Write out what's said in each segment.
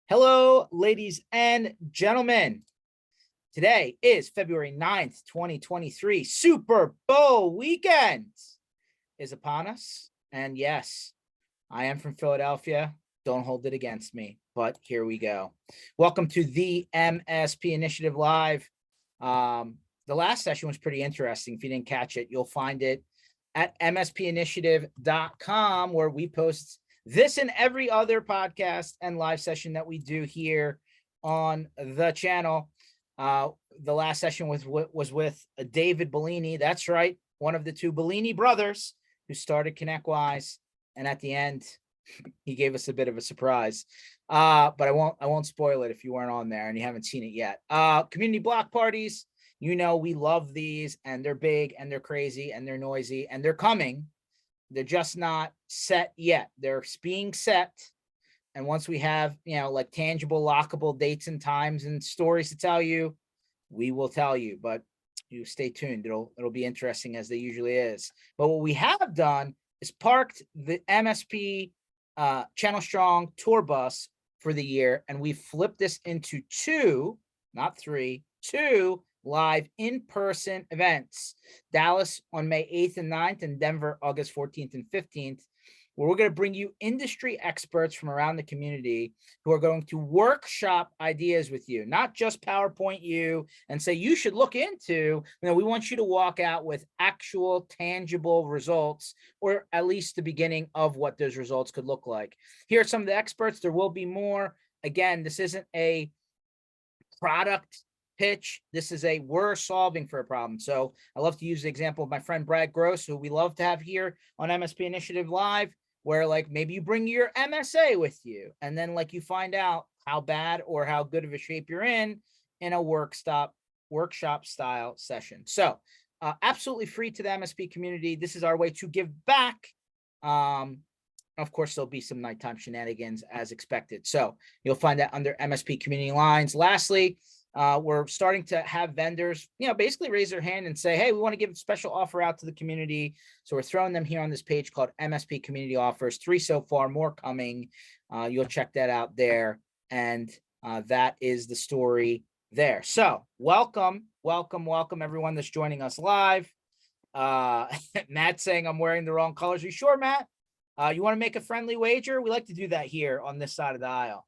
Hello, ladies and gentlemen. Today is February 9th, 2023. Super Bowl weekend is upon us. And yes, I am from Philadelphia. Don't hold it against me, but here we go. Welcome to the MSP Initiative Live. The last session was pretty interesting. If you didn't catch it, you'll find it at mspinitiative.com, where we post this and every other podcast and live session that we do here on the channel. The last session was with David Bellini. That's right, one of the two Bellini brothers who started ConnectWise, and at the end, he gave us a bit of a surprise. But I won't spoil it if you weren't on there and you haven't seen it yet. Community block parties. You know, we love these, and they're big and they're crazy and they're noisy and they're coming. They're just not set yet. They're being set. And once we have, like tangible, lockable dates and times and stories to tell you, we will tell you. But you stay tuned. It'll be interesting, as they usually is. But what we have done is parked the MSP Channel Strong tour bus for the year, and we flipped this into two, not three, two live in-person events. Dallas on May 8th and 9th, and Denver August 14th and 15th, where we're going to bring you industry experts from around the community who are going to workshop ideas with you, not just PowerPoint you and say you should look into. We want you to walk out with actual tangible results, or at least the beginning of what those results could look like. Here are some of the experts. There will be more. Again, this isn't a product pitch. This is we're solving for a problem. So I love to use the example of my friend Brad Gross, who we love to have here on MSP Initiative Live, where like maybe you bring your MSA with you, and then like you find out how bad or how good of a shape you're in a workshop style session. So absolutely free to the MSP community. This is our way to give back. Of course, there'll be some nighttime shenanigans as expected. So you'll find that under MSP community lines. Lastly, we're starting to have vendors, basically raise their hand and say, hey, we want to give a special offer out to the community. So we're throwing them here on this page called MSP Community Offers. 3 so far, more coming. You'll check that out there. And that is the story there. So welcome everyone that's joining us live. Matt saying I'm wearing the wrong colors. Are you sure, Matt? You want to make a friendly wager? We like to do that here on this side of the aisle.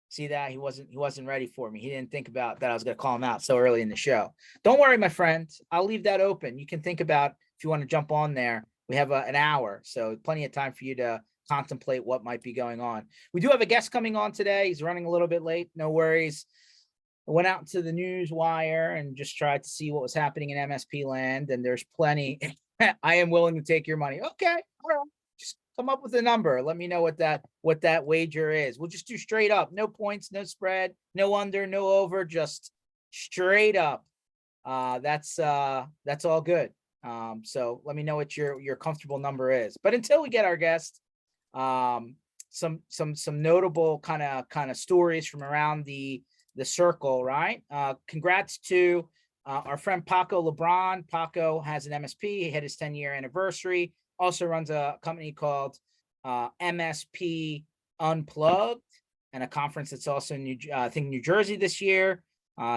See that? He wasn't ready for me. He didn't think about that I was going to call him out so early in the show. Don't worry, my friend. I'll leave that open. You can think about if you want to jump on there. We have an hour, so plenty of time for you to contemplate what might be going on. We do have a guest coming on today. He's running a little bit late. No worries. I went out to the news wire and just tried to see what was happening in MSP land, and there's plenty. I am willing to take your money. Okay, all right. Just come up with a number. Let me know what that wager is. We'll just do straight up. No points, no spread, no under, no over, just straight up. That's all good. So let me know what your comfortable number is. But until we get our guest, some notable kind of stories from around the circle, right? Congrats to our friend Paco LeBron. Paco has an MSP. He had his 10-year anniversary. Also runs a company called MSP Unplugged, and a conference that's also in New Jersey this year.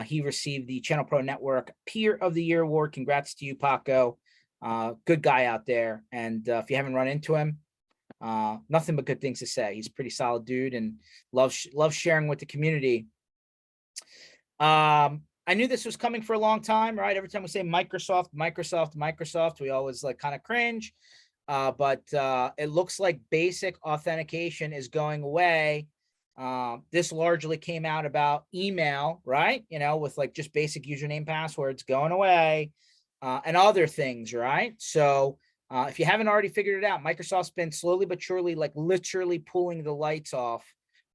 He received the Channel Pro Network Peer of the Year award. Congrats to you, Paco. Good guy out there. And if you haven't run into him, nothing but good things to say. He's a pretty solid dude and loves sharing with the community. I knew this was coming for a long time, right? Every time we say Microsoft, we always like kind of cringe. But it looks like basic authentication is going away. This largely came out about email, right? With like just basic username passwords going away, and other things, right? So if you haven't already figured it out, Microsoft's been slowly but surely, like literally pulling the lights off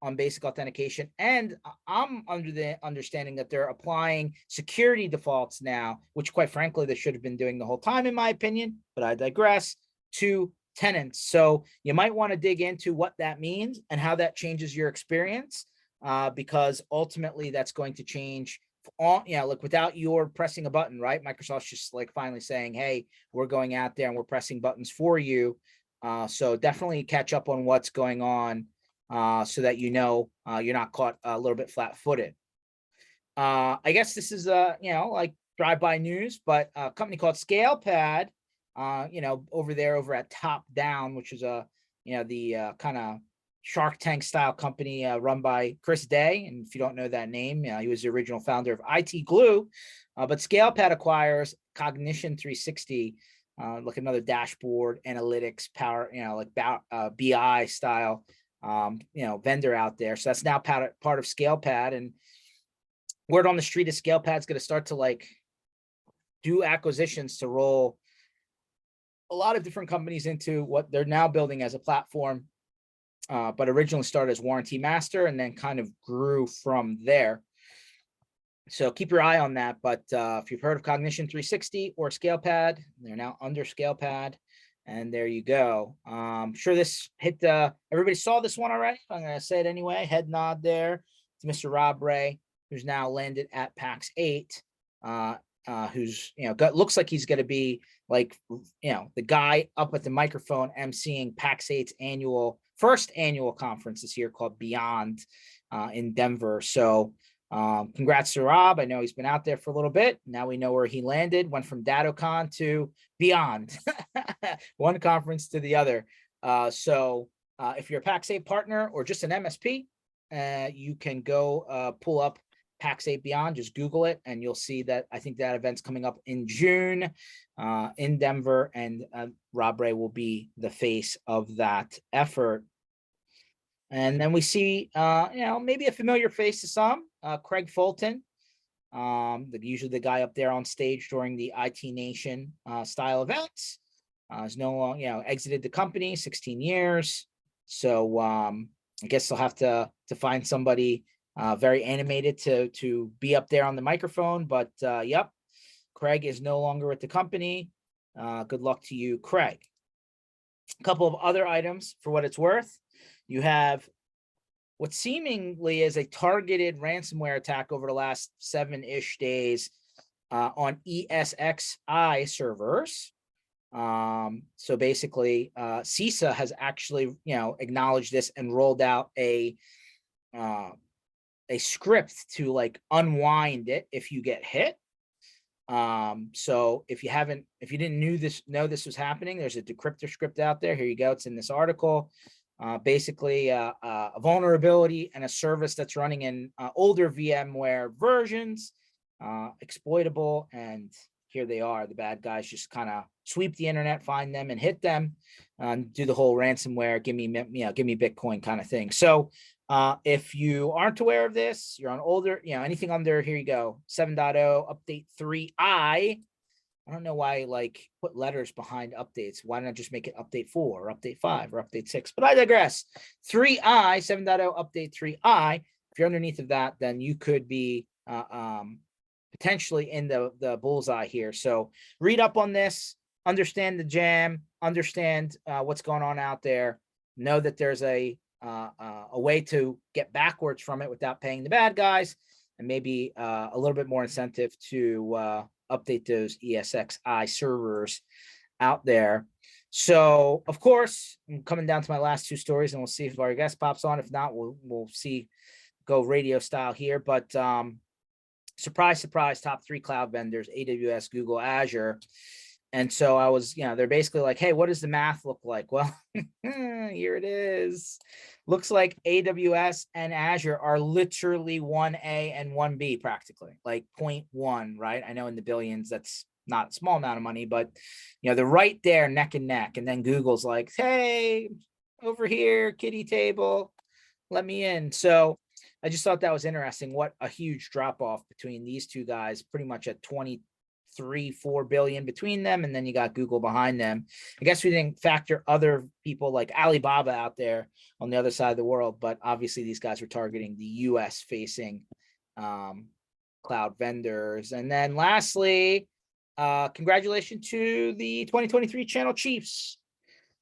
on basic authentication. And I'm under the understanding that they're applying security defaults now, which quite frankly, they should have been doing the whole time, in my opinion, but I digress, to tenants. So you might want to dig into what that means and how that changes your experience, because ultimately that's going to change all, like without your pressing a button, right? Microsoft's just like finally saying, hey, we're going out there and we're pressing buttons for you. So definitely catch up on what's going on so that you're not caught a little bit flat-footed. I guess this is like drive-by news, but a company called ScalePad, over at Top Down, which is the kind of Shark Tank style company run by Chris Day. And if you don't know that name, he was the original founder of IT Glue. But ScalePad acquires Cognition 360, like another dashboard analytics power, like BI style, vendor out there. So that's now part of ScalePad. And word on the street is ScalePad's going to start to like do acquisitions to roll a lot of different companies into what they're now building as a platform, but originally started as Warranty Master and then kind of grew from there. So keep your eye on that. But if you've heard of Cognition 360 or ScalePad, they're now under ScalePad. And there you go. I'm sure this hit everybody saw this one already. I'm going to say it anyway. Head nod there to Mr. Rob Ray, who's now landed at PAX 8. Who's looks like he's going to be like the guy up at the microphone emceeing PAX 8's first annual conference this year called Beyond in Denver. So congrats to Rob. I know he's been out there for a little bit. Now we know where he landed. Went from DattoCon to Beyond, one conference to the other. So if you're a PAX 8 partner or just an MSP, you can go pull up PAX 8 Beyond. Just Google it and you'll see that. I think that event's coming up in June in Denver, and Rob Ray will be the face of that effort. And then we see maybe a familiar face to some, Craig Fulton, usually the guy up there on stage during the IT Nation style events. Is no longer exited the company, 16 years. So I guess they'll have to find somebody very animated to be up there on the microphone. But yep, Craig is no longer with the company. Good luck to you, Craig. A couple of other items for what it's worth. You have what seemingly is a targeted ransomware attack over the last 7-ish days on ESXi servers. So basically, CISA has actually acknowledged this and rolled out a script to like unwind it if you get hit. So if you didn't know this was happening, there's a decryptor script out there. Here you go. It's in this article. Basically a vulnerability and a service that's running in older VMware versions, exploitable. And here they are. The bad guys just kind of sweep the internet, find them and hit them, and do the whole ransomware, give me Bitcoin kind of thing. So if you aren't aware of this, you're on older, anything under, here you go, 7.0 update 3i. I don't know why put letters behind updates. Why don't I just make it update 4 or update 5 or update 6? But I digress. 3i, 7.0 update 3i. If you're underneath of that, then you could be potentially in the bullseye here. So read up on this, understand the jam, understand what's going on out there. Know that there's a way to get backwards from it without paying the bad guys, and maybe a little bit more incentive to update those ESXi servers out there. So of course, I'm coming down to my last two stories, and we'll see if our guest pops on. If not, we'll see, go radio style here. But surprise, surprise, top 3 cloud vendors: AWS, Google, Azure. And so I was, they're basically like, hey, what does the math look like? Well, here it is. Looks like AWS and Azure are literally 1A and 1B practically, like 0.1, right? I know in the billions, that's not a small amount of money, but they're right there neck and neck. And then Google's like, hey, over here, kitty table, let me in. So I just thought that was interesting. What a huge drop off between these two guys, pretty much at 23-4 billion between them, and then you got Google behind them. I guess we didn't factor other people like Alibaba out there on the other side of the world, but obviously these guys were targeting the US facing cloud vendors. And then lastly, congratulations to the 2023 Channel Chiefs.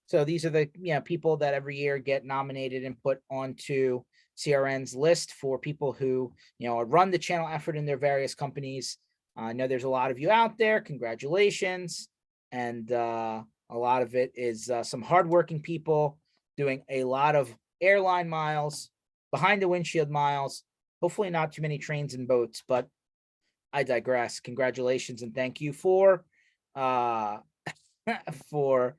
So these are the people that every year get nominated and put onto CRN's list for people who run the channel effort in their various companies. I know there's a lot of you out there. Congratulations. And a lot of it is some hardworking people doing a lot of airline miles, behind the windshield miles. Hopefully not too many trains and boats, but I digress. Congratulations and thank you for for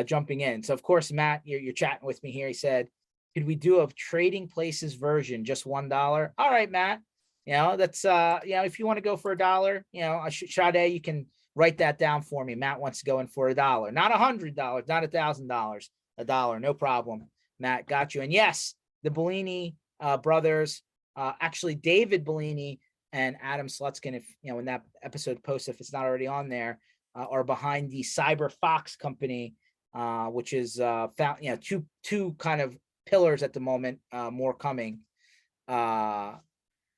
jumping in. So of course, Matt, you're chatting with me here. He said, could we do a trading places version, just $1? All right, Matt. That's if you want to go for $1, Sade, you can write that down for me. Matt wants to go in for $1, not $100, not $1,000, $1, no problem. Matt, got you. And yes, the Bellini brothers, actually David Bellini and Adam Slutskin, if when that episode posts, if it's not already on there, are behind the Cyber Fox company, which is found, two kind of pillars at the moment, more coming. Am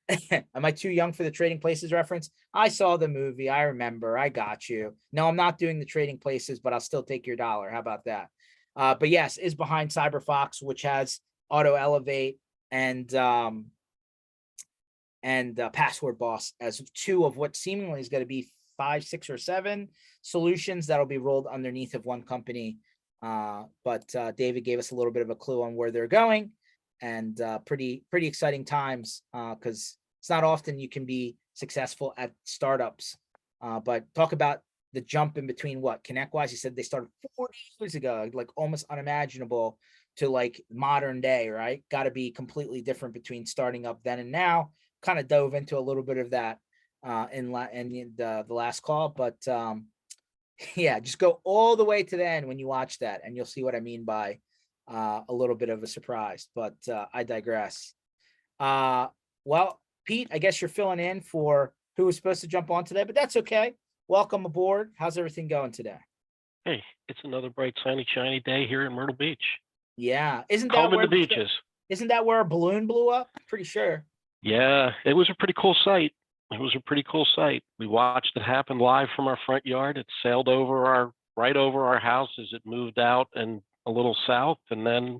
I too young for the Trading Places reference? I saw the movie. I remember. I got you. No, I'm not doing the Trading Places, but I'll still take your $1. How about that? But yes, is behind CyberFox, which has Auto Elevate and Password Boss as two of what seemingly is going to be 5, 6, or 7 solutions that'll be rolled underneath of one company. But David gave us a little bit of a clue on where they're going, and pretty exciting times, because it's not often you can be successful at startups. But talk about the jump in between what ConnectWise, he said they started 40 years ago, like almost unimaginable to like modern day, right? Got to be completely different between starting up then and now. Kind of dove into a little bit of that in the last call, but yeah, just go all the way to the end when you watch that, and you'll see what I mean by a little bit of a surprise. But I digress. Well, Pete, I guess you're filling in for who was supposed to jump on today, but that's okay. Welcome aboard. How's everything going today? Hey, it's another bright, sunny, shiny day here in Myrtle Beach. Yeah, isn't that Combing where the beaches? Isn't that where a balloon blew up? Pretty sure. Yeah, it was a pretty cool sight. It was a pretty cool sight. We watched it happen live from our front yard. It sailed right over our house as it moved out and a little south, and then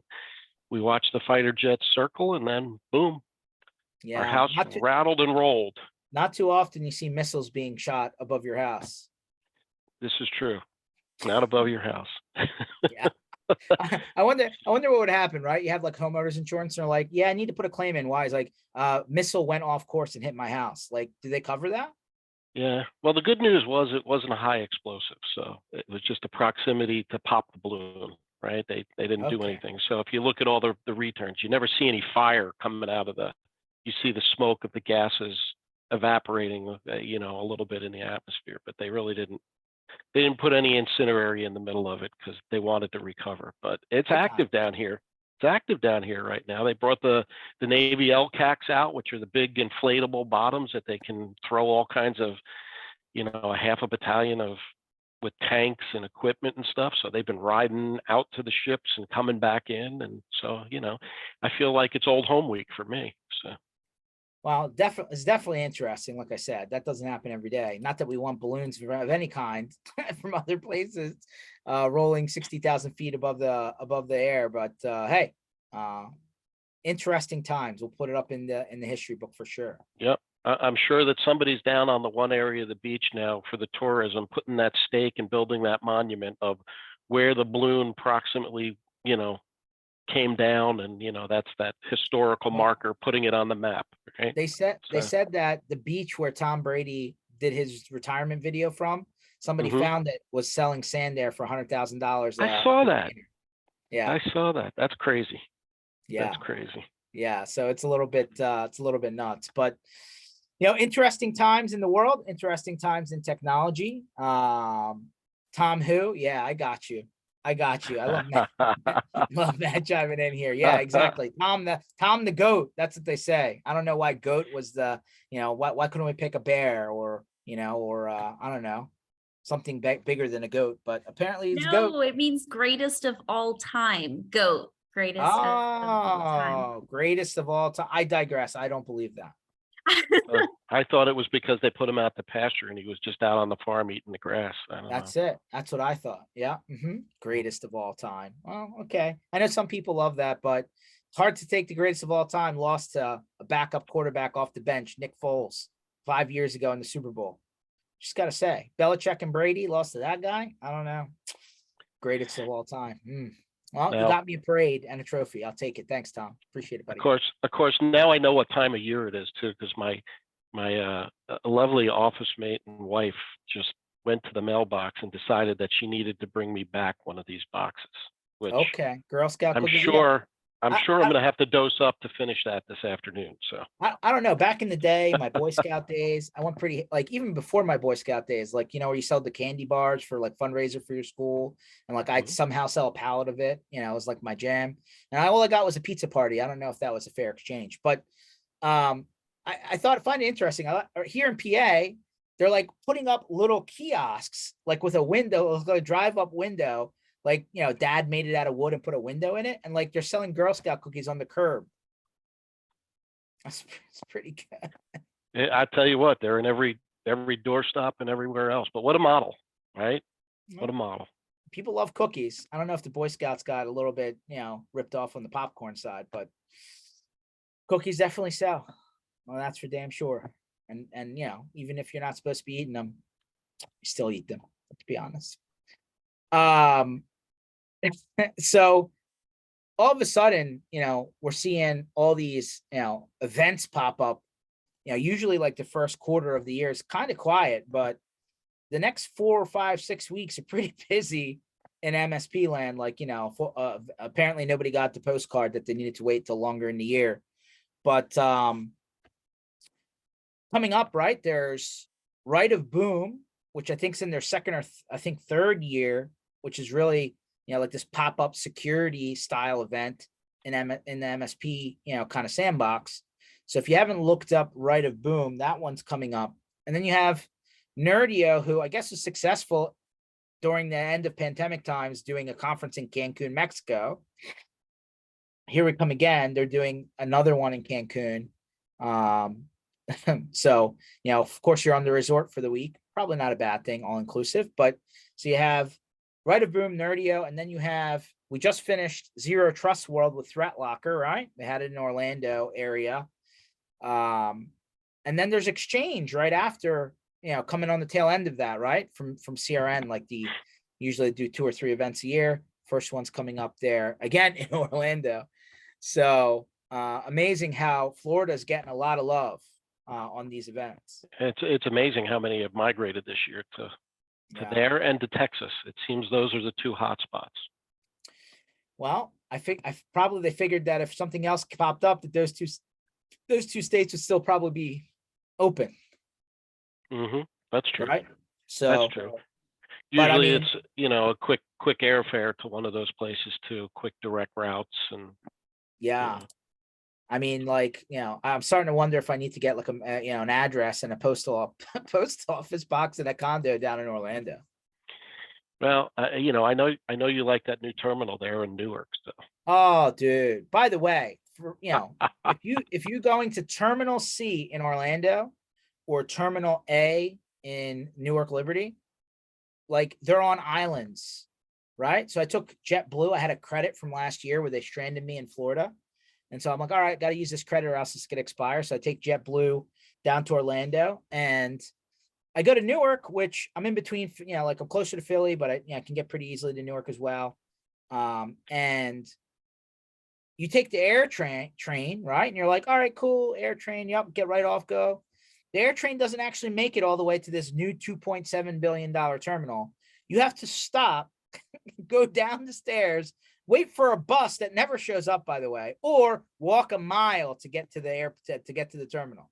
we watched the fighter jets circle, and then boom, Yeah, our house rattled and rolled. Not too often you see missiles being shot above your house. This is true. Not above your house. Yeah. I wonder what would happen, right? You have like homeowners insurance, and they're like, yeah, I need to put a claim in. Why? It's like missile went off course and hit my house. Like, do they cover that? Yeah. Well, the good news was it wasn't a high explosive, so it was just a proximity to pop the balloon, right? They didn't do anything. So if you look at all the returns, you never see any fire coming out of you see the smoke of the gases evaporating, a little bit in the atmosphere, but they really didn't. They didn't put any incendiary in the middle of it because they wanted to recover. But it's active down here. It's active down here right now. They brought the Navy LCACs out, which are the big inflatable bottoms that they can throw all kinds of, a half a battalion with tanks and equipment and stuff. So they've been riding out to the ships and coming back in. And so, I feel like it's old home week for me. So. Well, it's definitely interesting. Like I said, that doesn't happen every day. Not that we want balloons of any kind from other places, rolling 60,000 feet above the air. But hey, interesting times. We'll put it up in the history book for sure. Yep, I'm sure that somebody's down on the one area of the beach now for the tourism, putting that stake and building that monument of where the balloon approximately, came down, and that's that historical marker, putting it on the map, right? They said that the beach where Tom Brady did his retirement video from, somebody found it was selling sand there for $100,000. I saw that. Yeah, I saw that. That's crazy. Yeah, that's crazy. Yeah, so it's a little bit nuts, but interesting times in the world, interesting times in technology. Tom who? Yeah, I got you. I love Matt. Love Matt chiming in here. Yeah, exactly. Tom the goat. That's what they say. I don't know why goat was the, why couldn't we pick a bear or I don't know, something bigger than a goat, but apparently it's goat. No, it means greatest of all time. Goat. Greatest of all time. Greatest of all time. I digress. I don't believe that. I thought it was because they put him out to pasture and he was just out on the farm eating the grass. That's it. That's what I thought. Yeah. Greatest of all time. Well, okay. I know some people love that, but it's hard to take the greatest of all time. Lost to a backup quarterback off the bench, Nick Foles, 5 years ago in the Super Bowl. Just got to say, Belichick and Brady lost to that guy. I don't know. Greatest of all time. Well, you Now, got me a parade and a trophy. I'll take it. Thanks, Tom. Appreciate it, buddy. of course, now I know what time of year it is too, because my lovely office mate and wife just went to the mailbox and decided that she needed to bring me back one of these boxes, which Okay, Girl Scout I'm cookies. Yeah. sure I'm I, sure I'm going to have to dose up to finish that this afternoon. So I don't know. Back in the day, my Boy Scout days, I went pretty like even before my Boy Scout days, like where you sell the candy bars for like fundraiser for your school, and like I'd Mhm. somehow sell a pallet of it. It was like my jam, and all I got was a pizza party. I don't know if that was a fair exchange, but I find it interesting. Here in PA, they're like putting up little kiosks, like with a window, like a drive-up window. Like Dad made it out of wood and put a window in it, and like they're selling Girl Scout cookies on the curb. It's pretty good. I tell you what, they're in every doorstop and everywhere else. But what a model, right? What a model. People love cookies. I don't know if the Boy Scouts got a little bit, ripped off on the popcorn side, but cookies definitely sell. Well, that's for damn sure. And even if you're not supposed to be eating them, you still eat them, to be honest. So all of a sudden, we're seeing all these, events pop up. Usually like the first quarter of the year is kind of quiet, but the next 4 or 5, 6 weeks are pretty busy in MSP land. Like, apparently nobody got the postcard that they needed to wait till longer in the year. But coming up, right, there's Right of Boom, which I think is in their second or third year, which is really, like this pop-up security style event in the MSP, kind of sandbox. So if you haven't looked up Right of Boom, that one's coming up. And then you have Nerdio, who I guess was successful during the end of pandemic times doing a conference in Cancun, Mexico. Here we come again. They're doing another one in Cancun. So, of course, you're on the resort for the week. Probably not a bad thing, all inclusive. But so you have Right of Boom, Nerdio, and then we just finished Zero Trust World with Threat Locker, right? They had it in Orlando area. And then there's Exchange right after, coming on the tail end of that, right? From CRN, like usually do 2 or 3 events a year. First one's coming up there again in Orlando. So amazing how Florida's getting a lot of love on these events. It's amazing how many have migrated this year to there and to Texas. It seems those are the 2 hot spots. Well, I probably they figured that if something else popped up, that those two states would still probably be open. Mm-hmm. That's true. Right. So that's true. But Usually it's a quick airfare to one of those places too, quick direct routes and I mean, like, I'm starting to wonder if I need to get like an address and a post office box in a condo down in Orlando. Well, I know you like that new terminal there in Newark. So. Oh, dude. By the way, if you're going to Terminal C in Orlando or Terminal A in Newark Liberty, like they're on islands, right? So I took JetBlue. I had a credit from last year where they stranded me in Florida. And so I'm like, all right, got to use this credit or else it's going to expire. So I take JetBlue down to Orlando and I go to Newark, which I'm in between, like I'm closer to Philly, but I can get pretty easily to Newark as well. And you take the air train, right? And you're like, all right, cool, air train. Yep, get right off, go. The air train doesn't actually make it all the way to this new $2.7 billion terminal. You have to stop, go down the stairs, wait for a bus that never shows up, by the way, or walk a mile to get to the to get to the terminal.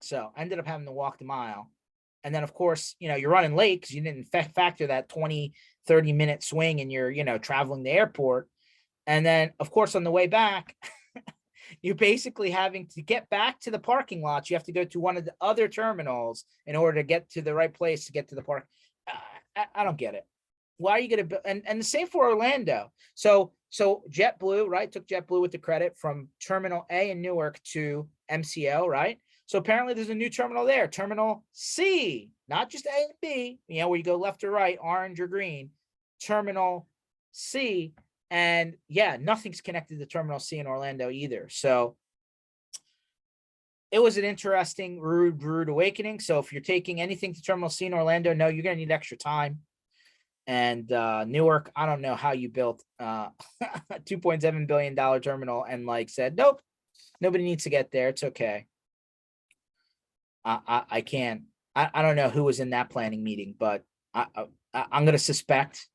So I ended up having to walk the mile. And then, of course, you're running late because you didn't factor that 20, 30-minute swing and you're, traveling the airport. And then, of course, on the way back, you're basically having to get back to the parking lot. You have to go to one of the other terminals in order to get to the right place to get to the park. I don't get it. Why are you going to, and the same for Orlando. So JetBlue, right? Took JetBlue with the credit from Terminal A in Newark to MCO, right? So apparently there's a new terminal there, Terminal C, not just A and B, where you go left or right, orange or green, Terminal C. And nothing's connected to Terminal C in Orlando either. So it was an interesting, rude awakening. So if you're taking anything to Terminal C in Orlando, no, you're going to need extra time. And Newark, I don't know how you built a $2.7 billion terminal and like said, nope, nobody needs to get there. It's okay. I can't. I don't know who was in that planning meeting, but I'm going to suspect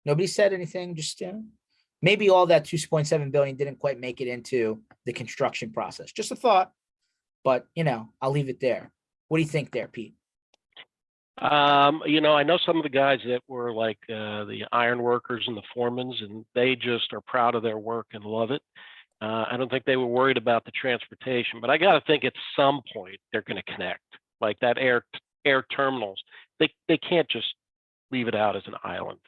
nobody said anything. Just maybe all that 2.7 billion didn't quite make it into the construction process. Just a thought, but I'll leave it there. What do you think there, Pete? I know some of the guys that were like the iron workers and the foremans, and they just are proud of their work and love it. I don't think they were worried about the transportation, but I got to think at some point they're going to connect. Like that air terminals, they can't just leave it out as an island.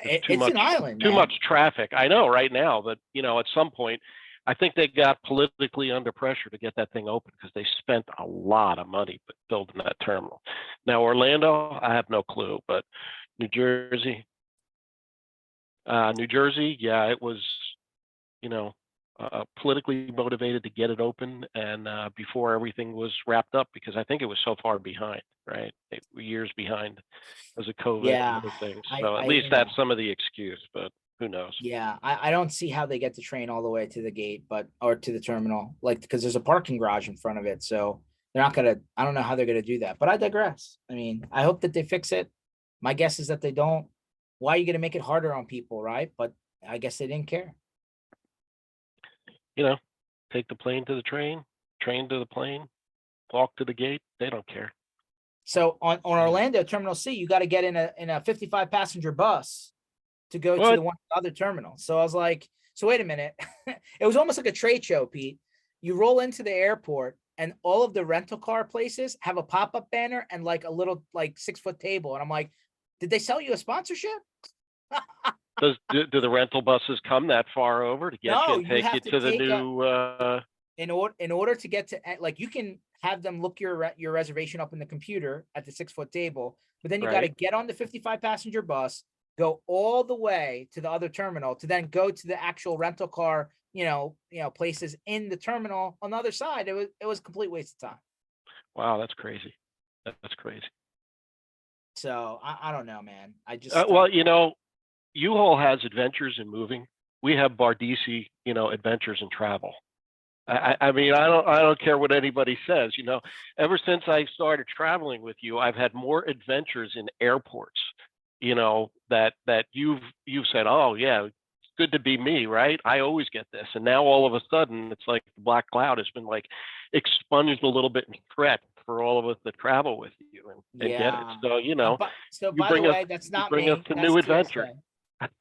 It's an island. Too much traffic. I know right now, but at some point, I think they got politically under pressure to get that thing open because they spent a lot of money building that terminal. Now Orlando, I have no clue, but New Jersey, yeah, it was, politically motivated to get it open and before everything was wrapped up, because I think it was so far behind, right? Years behind because of COVID and other things. So at least that's some of the excuse, but who knows? Yeah, I don't see how they get the train all the way to the gate, or to the terminal, like, because there's a parking garage in front of it. So they're not gonna, I don't know how they're gonna do that, but I digress. I mean, I hope that they fix it. My guess is that they don't. Why are you gonna make it harder on people, right? But I guess they didn't care. Take the plane to the train to the plane, walk to the gate. They don't care. So on Orlando Terminal C, you got to get in a 55 passenger bus to go to the other terminal. So I was like, so wait a minute. It was almost like a trade show, Pete. You roll into the airport and all of the rental car places have a pop-up banner and like a little like 6-foot table. And I'm like, did they sell you a sponsorship? Do the rental buses come that far over to get you and take you to the new? In order to get to, like, you can have them look your reservation up in the computer at the 6-foot table, but then you got to get on the 55 passenger bus, go all the way to the other terminal to then go to the actual rental car, places in the terminal on the other side. It was a complete waste of time. Wow, that's crazy. That's crazy. So I don't know, man. I just U-Haul has adventures in moving. We have Bardissi, adventures in travel. I mean, I don't care what anybody says. Ever since I started traveling with you, I've had more adventures in airports. That you've said, oh yeah, it's good to be me, right? I always get this, and now all of a sudden, it's like the black cloud has been like expunged a little bit in threat for all of us that travel with you and get it. So so by the way, that's not me. Bring us to new adventure.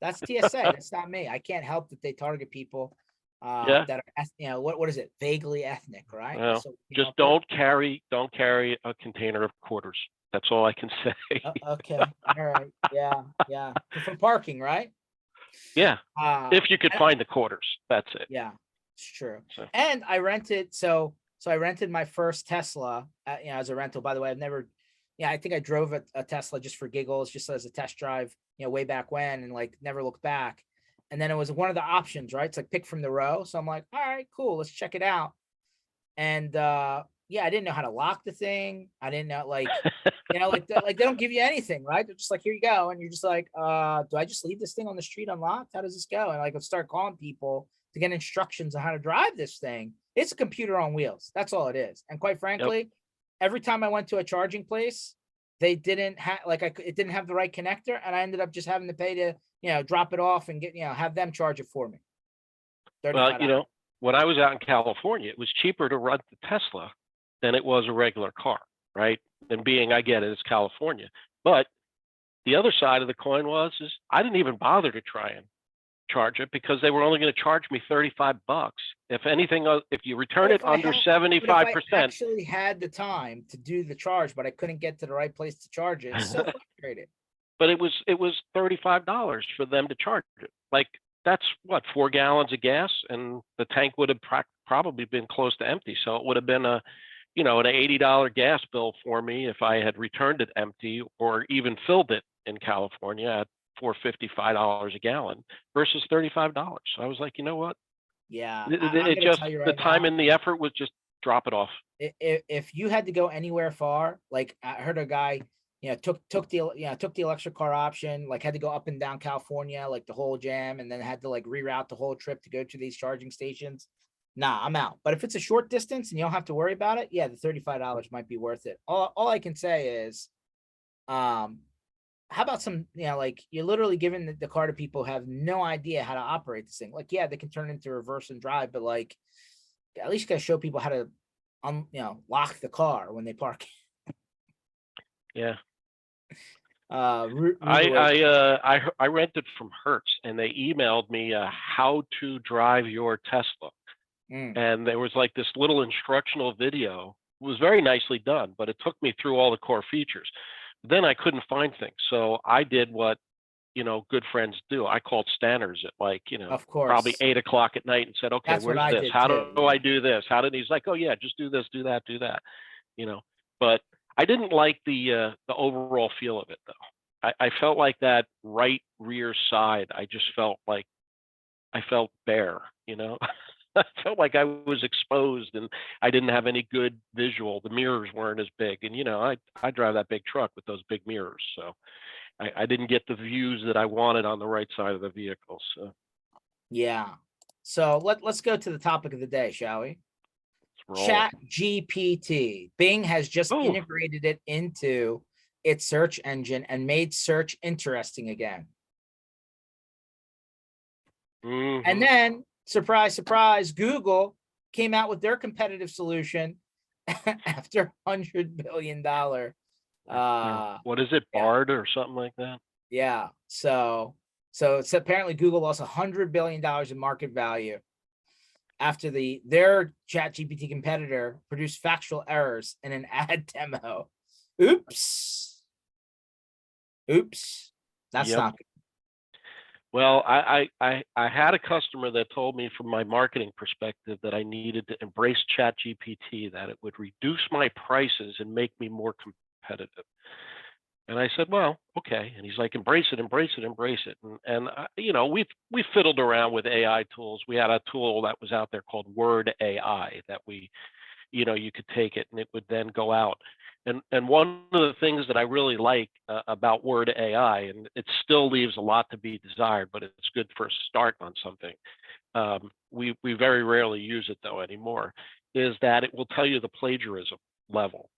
That's TSA. That's not me. I can't help that they target people that are, what is it? Vaguely ethnic, right? Well, so, just don't carry a container of quarters. That's all I can say. Okay. All right. Yeah. For parking, right? Yeah. If you could find the quarters, that's it. Yeah, it's true. So. And I rented. So I rented my first Tesla, as a rental. By the way, I've never. Yeah, I think I drove a Tesla just for giggles, just as a test drive, way back when, and like never looked back. And then it was one of the options, right? It's like pick from the row. So I'm like, all right, cool, let's check it out. And I didn't know how to lock the thing. I didn't know, like, like they don't give you anything, right? They're just like, here you go. And you're just like, do I just leave this thing on the street unlocked? How does this go? And I'll start calling people to get instructions on how to drive this thing. It's a computer on wheels. That's all it is. And quite frankly, every time I went to a charging place, they didn't have it didn't have the right connector, and I ended up just having to pay to drop it off and get have them charge it for me. Well, when I was out in California, it was cheaper to rent the Tesla than it was a regular car, right? And I get it, it's California. But the other side of the coin is I didn't even bother to try and charge it because they were only going to charge me $35. If anything, if you return it under 75%. I actually had the time to do the charge, but I couldn't get to the right place to charge it. It's so frustrating. But it was $35 for them to charge it. Like, that's what, 4 gallons of gas, and the tank would have probably been close to empty. So it would have been an $80 gas bill for me if I had returned it empty or even filled it in California at $4.55 a gallon versus $35. So I was like, you know what? Yeah, it just the time and the effort was just drop it off. If you had to go anywhere far, like I heard a guy, took the electric car option, like had to go up and down California, like the whole jam, and then had to like reroute the whole trip to go to these charging stations. Nah, I'm out. But if it's a short distance and you don't have to worry about it, yeah, the $35 might be worth it. All I can say is, how about some, like you're literally giving the car to people who have no idea how to operate this thing. Like, yeah, they can turn it into reverse and drive, but like, at least you gotta show people how to, lock the car when they park. Yeah. Rude I rented from Hertz, and they emailed me how to drive your Tesla. And there was like this little instructional video. It was very nicely done, but it took me through all the core features. Then I couldn't find things, so I did what good friends do. I called Stanners at like Of course, probably 8 o'clock at night and said, "Okay, that's what where's I this? did How too. do I do this? How did?" He's like, "Oh yeah, just do this, do that, do that." But I didn't like the overall feel of it though. I felt like that right rear side. I just felt like I felt bare. I felt like I was exposed and I didn't have any good visual. The mirrors weren't as big, and I drive that big truck with those big mirrors, so I didn't get the views that I wanted on the right side of the vehicle. So yeah. So let's go to the topic of the day, shall we? let's roll. Chat GPT. Bing has just integrated it into its search engine and made search interesting again. And then, surprise, surprise, Google came out with their competitive solution after $100 billion. What is it, Bard or something like that? Yeah. So it's apparently Google lost $100 billion in market value after their ChatGPT competitor produced factual errors in an ad demo. Oops. That's not good. Well, I had a customer that told me from my marketing perspective that I needed to embrace ChatGPT, that it would reduce my prices and make me more competitive. And I said, well, okay. And he's like, embrace it, embrace it, embrace it. And we fiddled around with AI tools. We had a tool that was out there called Word AI that you could take it and it would then go out. And one of the things that I really like about Word AI, and it still leaves a lot to be desired, but it's good for a start on something. We very rarely use it though anymore, is that it will tell you the plagiarism level.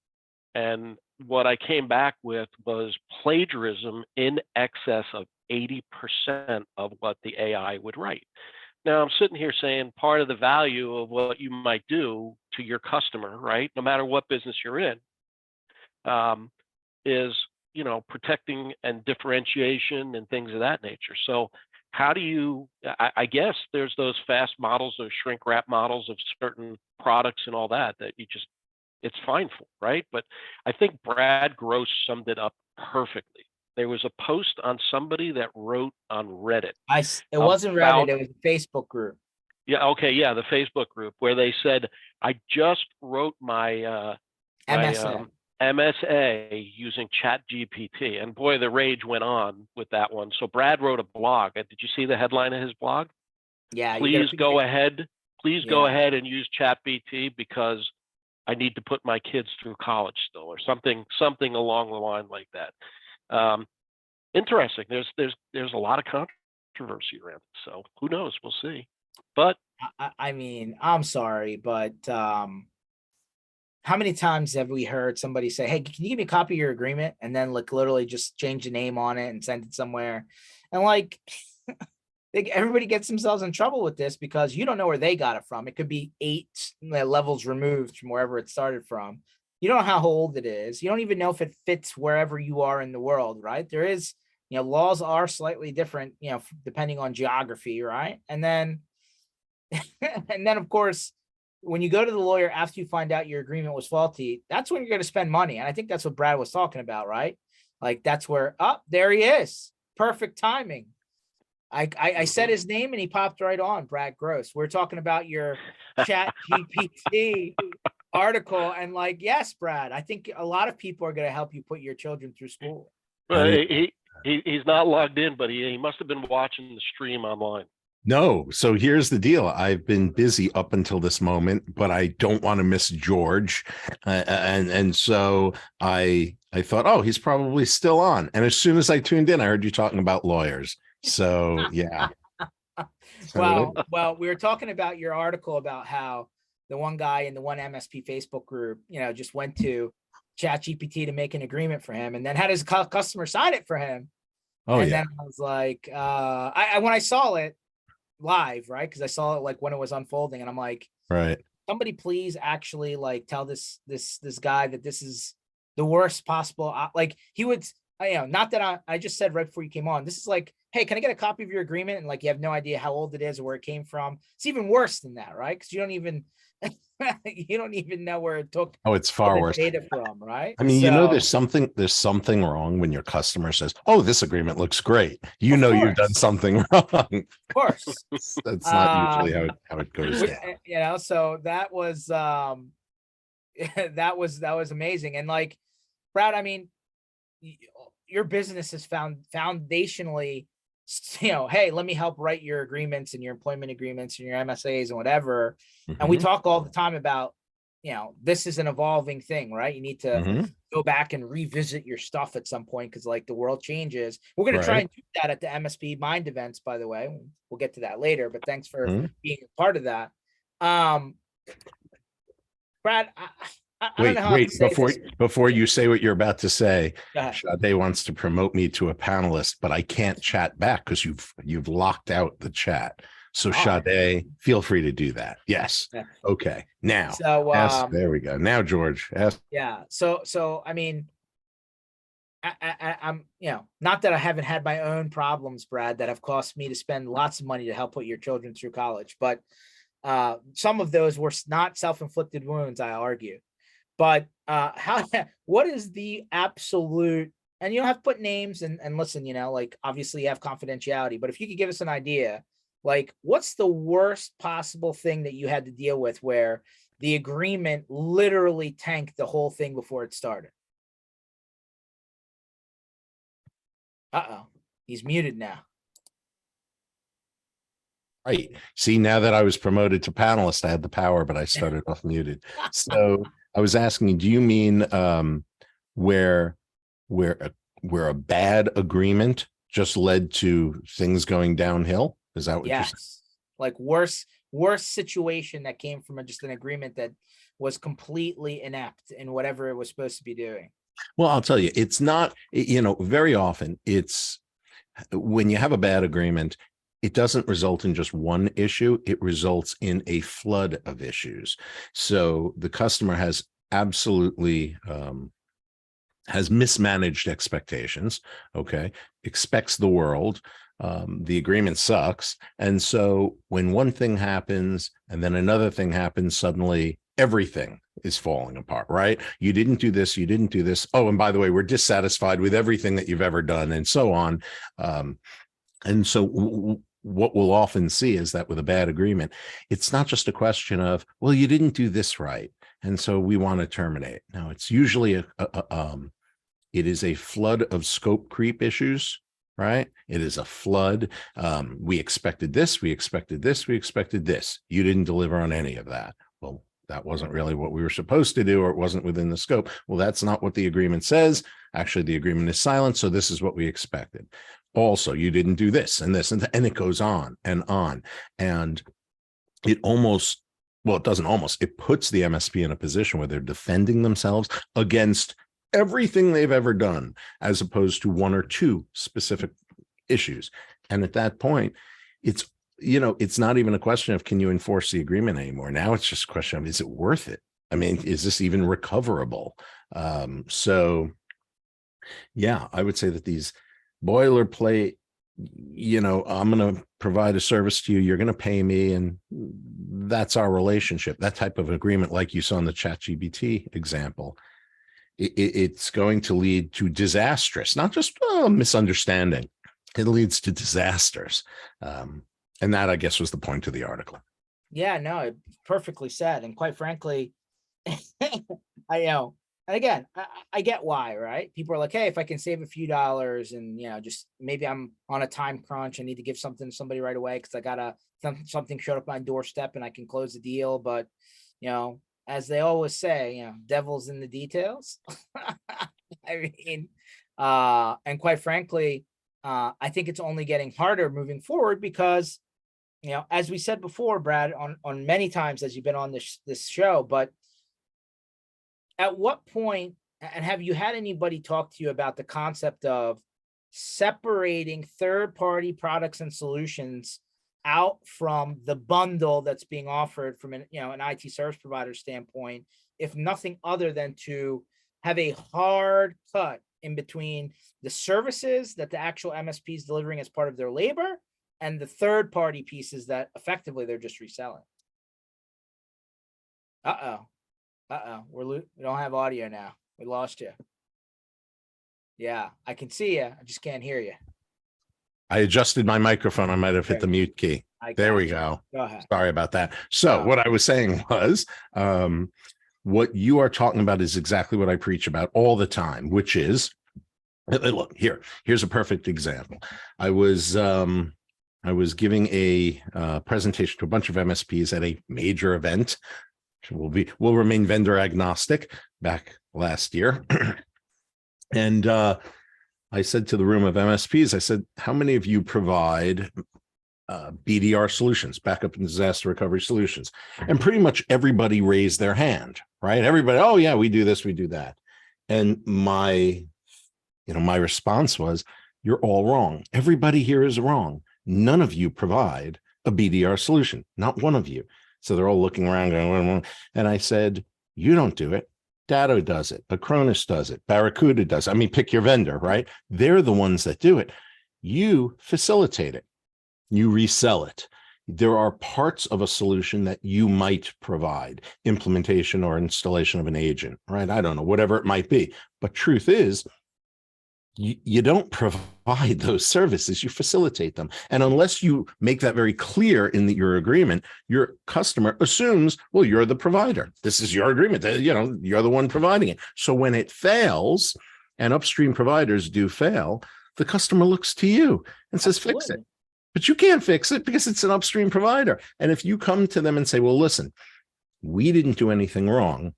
And what I came back with was plagiarism in excess of 80% of what the AI would write. Now I'm sitting here saying part of the value of what you might do to your customer, right, no matter what business you're in, is protecting and differentiation and things of that nature. So how do you, I guess there's those fast models, those shrink wrap models of certain products and all that it's fine for, right? But I think Brad Gross summed it up perfectly. There was a post on somebody that wrote on Reddit. It wasn't Reddit, it was a Facebook group. Yeah, okay, yeah, the Facebook group where they said, I just wrote my MSA using ChatGPT, and boy, the rage went on with that one. So Brad wrote a blog. Did you see the headline of his blog? Yeah. Please go ahead. Please go ahead and use ChatGPT because I need to put my kids through college still, or something along the line like that. Interesting. There's a lot of controversy around it, so who knows? We'll see. But I mean, I'm sorry, but how many times have we heard somebody say, "Hey, can you give me a copy of your agreement?" and then like literally just change the name on it and send it somewhere, and like. Everybody gets themselves in trouble with this because you don't know where they got it from. It could be 8 levels removed from wherever it started from. You don't know how old it is. You don't even know if it fits wherever you are in the world, right? There is, laws are slightly different, depending on geography, right? And then of course, when you go to the lawyer after you find out your agreement was faulty, that's when you're going to spend money. And I think that's what Brad was talking about, right? Like that's where, there he is. Perfect timing. I said his name and he popped right on, Brad Gross. We're talking about your Chat GPT article. And like, yes, Brad, I think a lot of people are going to help you put your children through school. He's not logged in, but he must have been watching the stream online. No. So here's the deal. I've been busy up until this moment, but I don't want to miss George. And so I thought, oh, he's probably still on. And as soon as I tuned in, I heard you talking about lawyers. So yeah. So Well, we were talking about your article about how the one guy in the one MSP Facebook group, just went to ChatGPT to make an agreement for him, and then had his customer sign it for him. oh And yeah. then I was like, I when I saw it live, right? Because I saw it like when it was unfolding, and I'm like, Right. somebody please actually like tell this guy that this is the worst possible. Like he would, not that I just said right before you came on. This is like, hey, can I get a copy of your agreement? And like you have no idea how old it is or where it came from. It's even worse than that, right? Because you don't even know where it took Oh, it's far the worse. data from, right? I mean, So, there's something wrong when your customer says, "Oh, this agreement looks great." Of You've done course. something wrong. of course. That's not usually how it goes down. So that was that was amazing. And like, Brad, I mean, your business is foundationally, hey, let me help write your agreements and your employment agreements and your MSAs and whatever. And we Mhm. talk all the time about, this is an evolving thing, right? You need to Mhm. go back and revisit your stuff at some point because like the world changes. We're going to try Right. and do that at the MSP Mind events, by the way. We'll get to that later, but thanks for Mhm. being a part of that. Brad, I don't know how Wait, to say this. before you say what you're about to say, Go ahead. Sade wants to promote me to a panelist, but I can't chat back because you've locked out the chat. So Oh. Sade, feel free to do that. Yes. Yeah. Okay. Now, So there we go. Now, George, ask. yeah. So I mean, I'm not that I haven't had my own problems, Brad, that have cost me to spend lots of money to help put your children through college, but some of those were not self-inflicted wounds, I argue. But what is the absolute, and you don't have to put names and listen, like obviously you have confidentiality, but if you could give us an idea, like what's the worst possible thing that you had to deal with where the agreement literally tanked the whole thing before it started? Uh-oh, he's muted now. Right. See, now that I was promoted to panelist, I had the power, but I started off muted. So I was asking you, do you mean where a bad agreement just led to things going downhill? Is that what you're saying? Yes, like worse situation that came from just an agreement that was completely inept in whatever it was supposed to be doing. Well, I'll tell you, it's not, very often it's when you have a bad agreement, it doesn't result in just one issue. It results in a flood of issues. So the customer has absolutely has mismanaged expectations. Okay. Expects the world. The agreement sucks. And so when one thing happens and then another thing happens, suddenly everything is falling apart, right? You didn't do this. You didn't do this. Oh, and by the way, we're dissatisfied with everything that you've ever done and so on. And so what we'll often see is that with a bad agreement, it's not just a question of, well, you didn't do this right, and so we want to terminate. No, it's usually it is a flood of scope creep issues, right? It is a flood. We expected this, we expected this, we expected this. You didn't deliver on any of that. Well, that wasn't really what we were supposed to do, or it wasn't within the scope. Well, that's not what the agreement says. Actually, the agreement is silent. So this is what we expected. Also, you didn't do this and this, and it goes on and on. And it almost, well, it doesn't almost, it puts the MSP in a position where they're defending themselves against everything they've ever done, as opposed to one or two specific issues. And at that point, it's not even a question of can you enforce the agreement anymore. Now it's just a question of, is it worth it? I mean, is this even recoverable? So yeah, I would say that these boilerplate, I'm going to provide a service to you, you're going to pay me, and that's our relationship. That type of agreement, like you saw in the ChatGPT example, it's going to lead to disastrous, not just misunderstanding. It leads to disasters. And that, I guess, was the point of the article. Yeah, no, perfectly said. And quite frankly, I and again, I get why, right? People are like, hey, if I can save a few dollars and, just maybe I'm on a time crunch, I need to give something to somebody right away because I got something showed up my doorstep and I can close the deal. But, as they always say, devil's in the details. I mean, and quite frankly, I think it's only getting harder moving forward because, as we said before, Brad, on many times as you've been on this show, but at what point, and have you had anybody talk to you about the concept of separating third-party products and solutions out from the bundle that's being offered from an IT service provider standpoint, if nothing other than to have a hard cut in between the services that the actual MSP is delivering as part of their labor and the third-party pieces that effectively they're just reselling? We don't have audio now. We lost you. Yeah, I can see you. I just can't hear you. I adjusted my microphone. I might have hit the mute key. There we go. Go ahead. Sorry about that. So what I was saying was, what you are talking about is exactly what I preach about all the time, which is, look, here's a perfect example. I was giving a presentation to a bunch of MSPs at a major event. We'll remain vendor agnostic back last year. And I said to the room of MSPs, I said, how many of you provide BDR solutions, backup and disaster recovery solutions? And pretty much everybody raised their hand, right? Everybody, oh yeah, we do this, we do that. And my response was, you're all wrong. Everybody here is wrong. None of you provide a BDR solution, not one of you. So they're all looking around going, and I said, you don't do it. Datto does it. Acronis does it. Barracuda does it. I mean, pick your vendor, right? They're the ones that do it. You facilitate it. You resell it. There are parts of a solution that you might provide, implementation or installation of an agent, right? I don't know, whatever it might be. But truth is, you don't provide those services, you facilitate them. And unless you make that very clear in your agreement, your customer assumes, well, you're the provider. This is your agreement. You're the one providing it. So when it fails, and upstream providers do fail, the customer looks to you and says, fix it. But you can't fix it because it's an upstream provider. And if you come to them and say, well, listen, we didn't do anything wrong.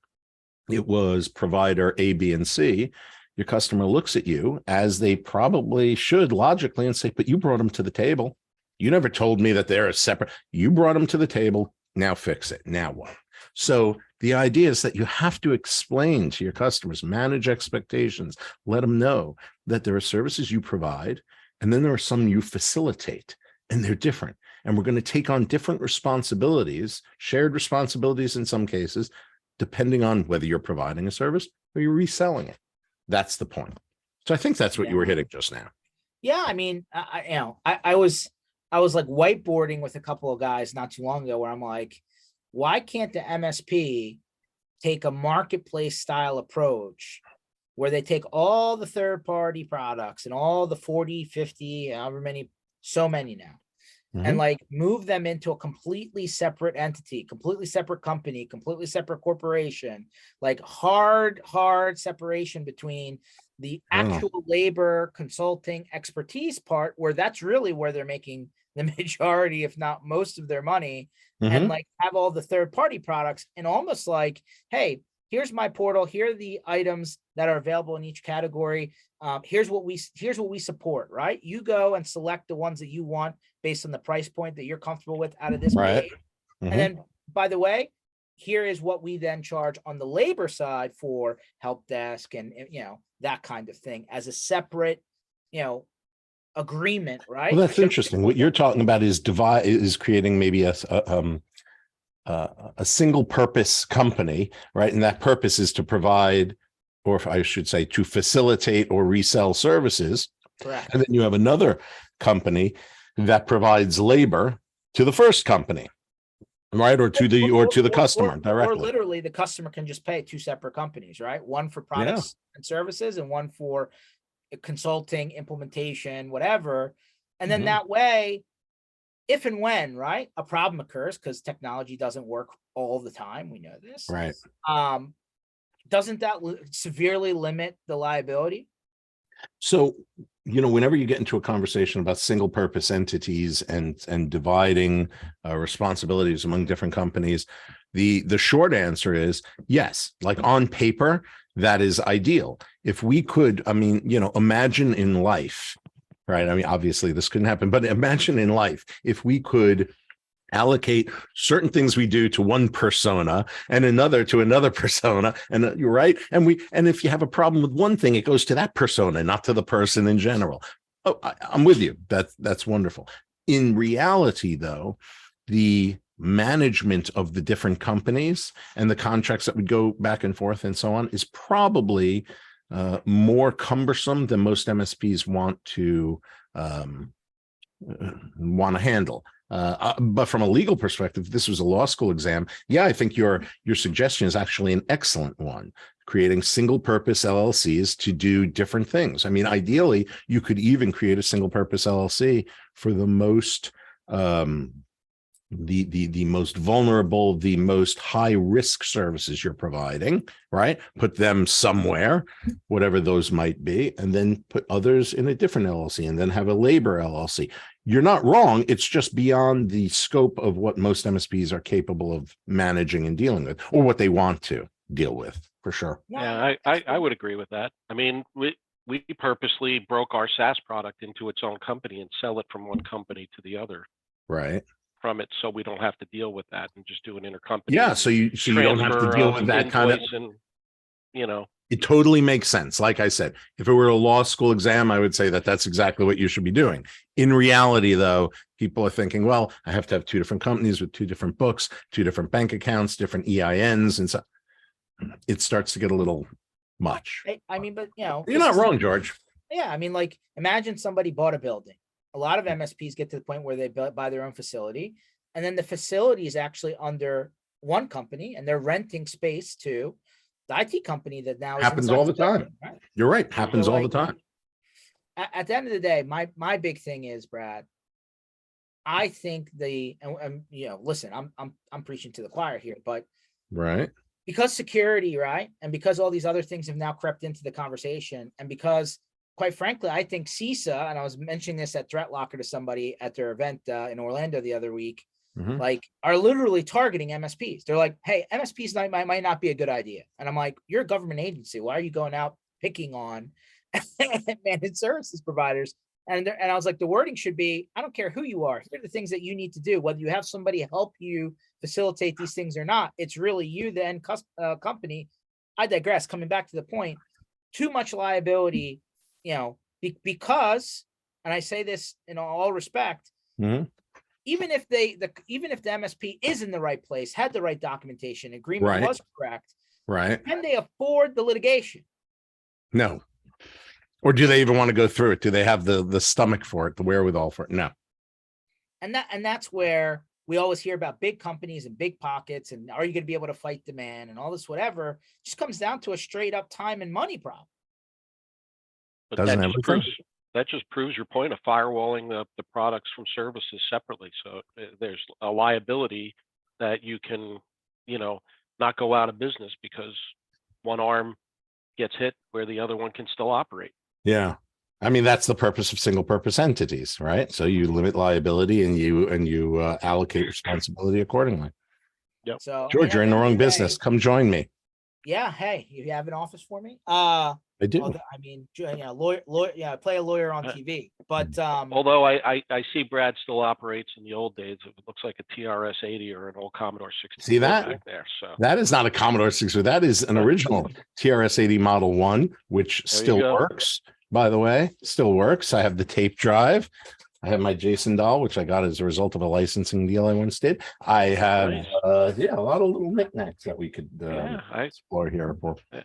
It was provider A, B, and C. Your customer looks at you, as they probably should logically, and say, but you brought them to the table. You never told me that they're a separate. You brought them to the table. Now fix it. Now what? So the idea is that you have to explain to your customers, manage expectations, let them know that there are services you provide, and then there are some you facilitate, and they're different. And we're going to take on different responsibilities, shared responsibilities in some cases, depending on whether you're providing a service or you're reselling it. That's the point. So I think that's what you were hitting just now. Yeah, I mean, I was like whiteboarding with a couple of guys not too long ago where I'm like, why can't the MSP take a marketplace style approach where they take all the third party products and all the 40, 50, however many, so many now, and like move them into a completely separate entity, completely separate company, completely separate corporation, like hard separation between the actual labor consulting expertise part, where that's really where they're making the majority, if not most of their money, and like have all the third party products and almost like, hey, here's my portal. Here are the items that are available in each category. Here's what we support, right? You go and select the ones that you want based on the price point that you're comfortable with out of this page. And then, by the way, here is what we then charge on the labor side for help desk and that kind of thing as a separate, agreement, right? Well, that's interesting. What you're talking about is creating maybe a single purpose company, right? And that purpose is to provide, or I should say, to facilitate or resell services. Correct. And then you have another company that provides labor to the first company, right? Or to the customer directly. Or literally the customer can just pay two separate companies, right? One for products and services and one for consulting, implementation, whatever. And then that way, if and when, right, a problem occurs, because technology doesn't work all the time, we know this. Right. doesn't that severely limit the liability? So, whenever you get into a conversation about single purpose entities and dividing responsibilities among different companies, the short answer is yes. Like on paper, that is ideal. If we could, imagine in life, right? I mean, obviously this couldn't happen, but imagine in life, if we could allocate certain things we do to one persona and another to another persona, and you're right, and if you have a problem with one thing, it goes to that persona, not to the person in general. Oh, I'm with you. That's wonderful. In reality, though, the management of the different companies and the contracts that would go back and forth and so on is probably more cumbersome than most MSPs want to handle. But from a legal perspective, if this was a law school exam, yeah, I think your suggestion is actually an excellent one. Creating single purpose LLCs to do different things. I mean, ideally, you could even create a single purpose LLC for the most the most vulnerable, the most high risk services you're providing, right? Put them somewhere, whatever those might be, and then put others in a different LLC, and then have a labor LLC. You're not wrong. It's just beyond the scope of what most MSPs are capable of managing and dealing with, or what they want to deal with, for sure. Yeah, I would agree with that. I mean, we purposely broke our SaaS product into its own company and sell it from one company to the other. Right. From it, so we don't have to deal with that and just do an intercompany. Yeah, so you don't have to deal with that kind of. And, it totally makes sense. Like I said, if it were a law school exam, I would say that that's exactly what you should be doing. In reality, though, people are thinking, well, I have to have two different companies with two different books, two different bank accounts, different EINs, and so it starts to get a little much. I mean, but you're not wrong, George. Yeah, I mean, like, imagine somebody bought a building. A lot of MSPs get to the point where they buy their own facility, and then the facility is actually under one company, and they're renting space to the IT company that now happens all the time. building, right? You're right, happens So, all the time. At the end of the day, my big thing is, Brad, I think listen, I'm preaching to the choir here, but right, because security, right, and because all these other things have now crept into the conversation, and because, quite frankly, I think CISA, and I was mentioning this at Threat Locker to somebody at their event in Orlando the other week, like, are literally targeting MSPs. They're like, hey, MSPs might not be a good idea. And I'm like, you're a government agency. Why are you going out picking on managed services providers? And I was like, the wording should be, I don't care who you are. Here are the things that you need to do. Whether you have somebody help you facilitate these things or not, it's really you, the end company. I digress. Coming back to the point, too much liability, because, and I say this in all respect, even if the MSP is in the right place, had the right documentation, agreement was correct, right, can they afford the litigation? No. Or do they even want to go through it? Do they have the stomach for it, the wherewithal for it? No. And that's where we always hear about big companies and big pockets, and are you going to be able to fight demand and all this whatever? It just comes down to a straight up time and money problem. But that just proves your point of firewalling the products from services separately. So there's a liability that you can, not go out of business because one arm gets hit where the other one can still operate. Yeah. I mean, that's the purpose of single purpose entities, right? So you limit liability and you allocate responsibility accordingly. Yep. So, George, you're in the wrong business. Come join me. Yeah. Hey, you have an office for me? I do. I mean, lawyer, I play a lawyer on TV, but although I see Brad still operates in the old days, it looks like a TRS-80 or an old Commodore 64. See that? Back there, so that is not a Commodore 64. That is an original TRS-80 Model 1, which still works. By the way, still works. I have the tape drive. I have my Jason doll, which I got as a result of a licensing deal I once did. I have a lot of little knickknacks that we could explore here.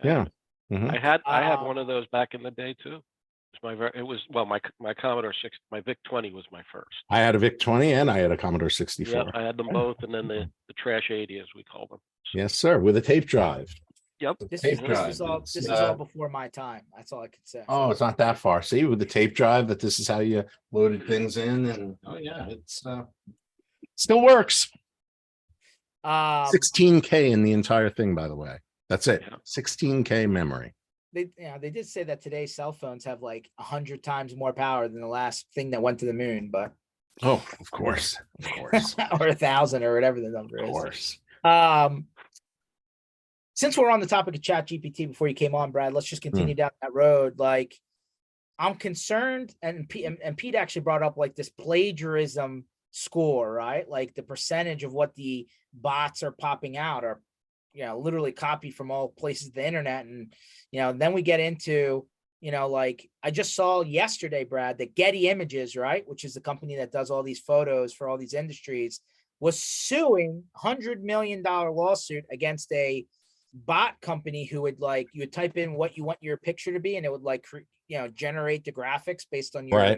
Yeah. I had one of those back in the day too. My Commodore 6, my VIC 20 was my first. I had a VIC 20 and I had a Commodore 64. Yeah, I had them both, and then the Trash 80, as we call them. Yes, sir, with a tape drive. Yep. This is all before my time. That's all I could say. Oh, it's not that far. See, with the tape drive, that this is how you loaded things in, and it's still works. 16K in the entire thing, by the way. That's it. Yeah. 16K memory. They did say that today's cell phones have like 100 times more power than the last thing that went to the moon, but Oh, of course. Of course. or 1,000 or whatever the number Of is. course. Since we're on the topic of Chat GPT before you came on, Brad, let's just continue down that road. Like, I'm concerned, and Pete actually brought up like this plagiarism score, right? Like the percentage of what the bots are popping out are, literally copied from all places of the internet. And, then we get into, like I just saw yesterday, Brad, that Getty Images, right, which is the company that does all these photos for all these industries, was suing $100 million lawsuit against a bot company who would like, you would type in what you want your picture to be and it would like generate the graphics based on your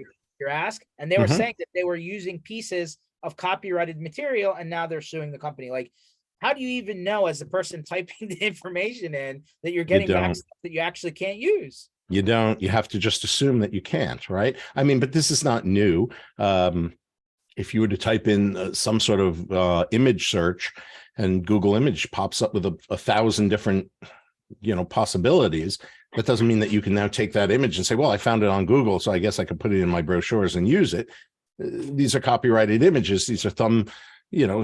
ask. And they were saying that they were using pieces of copyrighted material and now they're suing the company. Like, how do you even know as the person typing the information in that you're getting back stuff that you actually can't use? You don't. You have to just assume that you can't, right? I mean, but this is not new. If you were to type in some sort of image search and Google image pops up with 1,000 different, possibilities, that doesn't mean that you can now take that image and say, well, I found it on Google, so I guess I could put it in my brochures and use it. These are copyrighted images. These are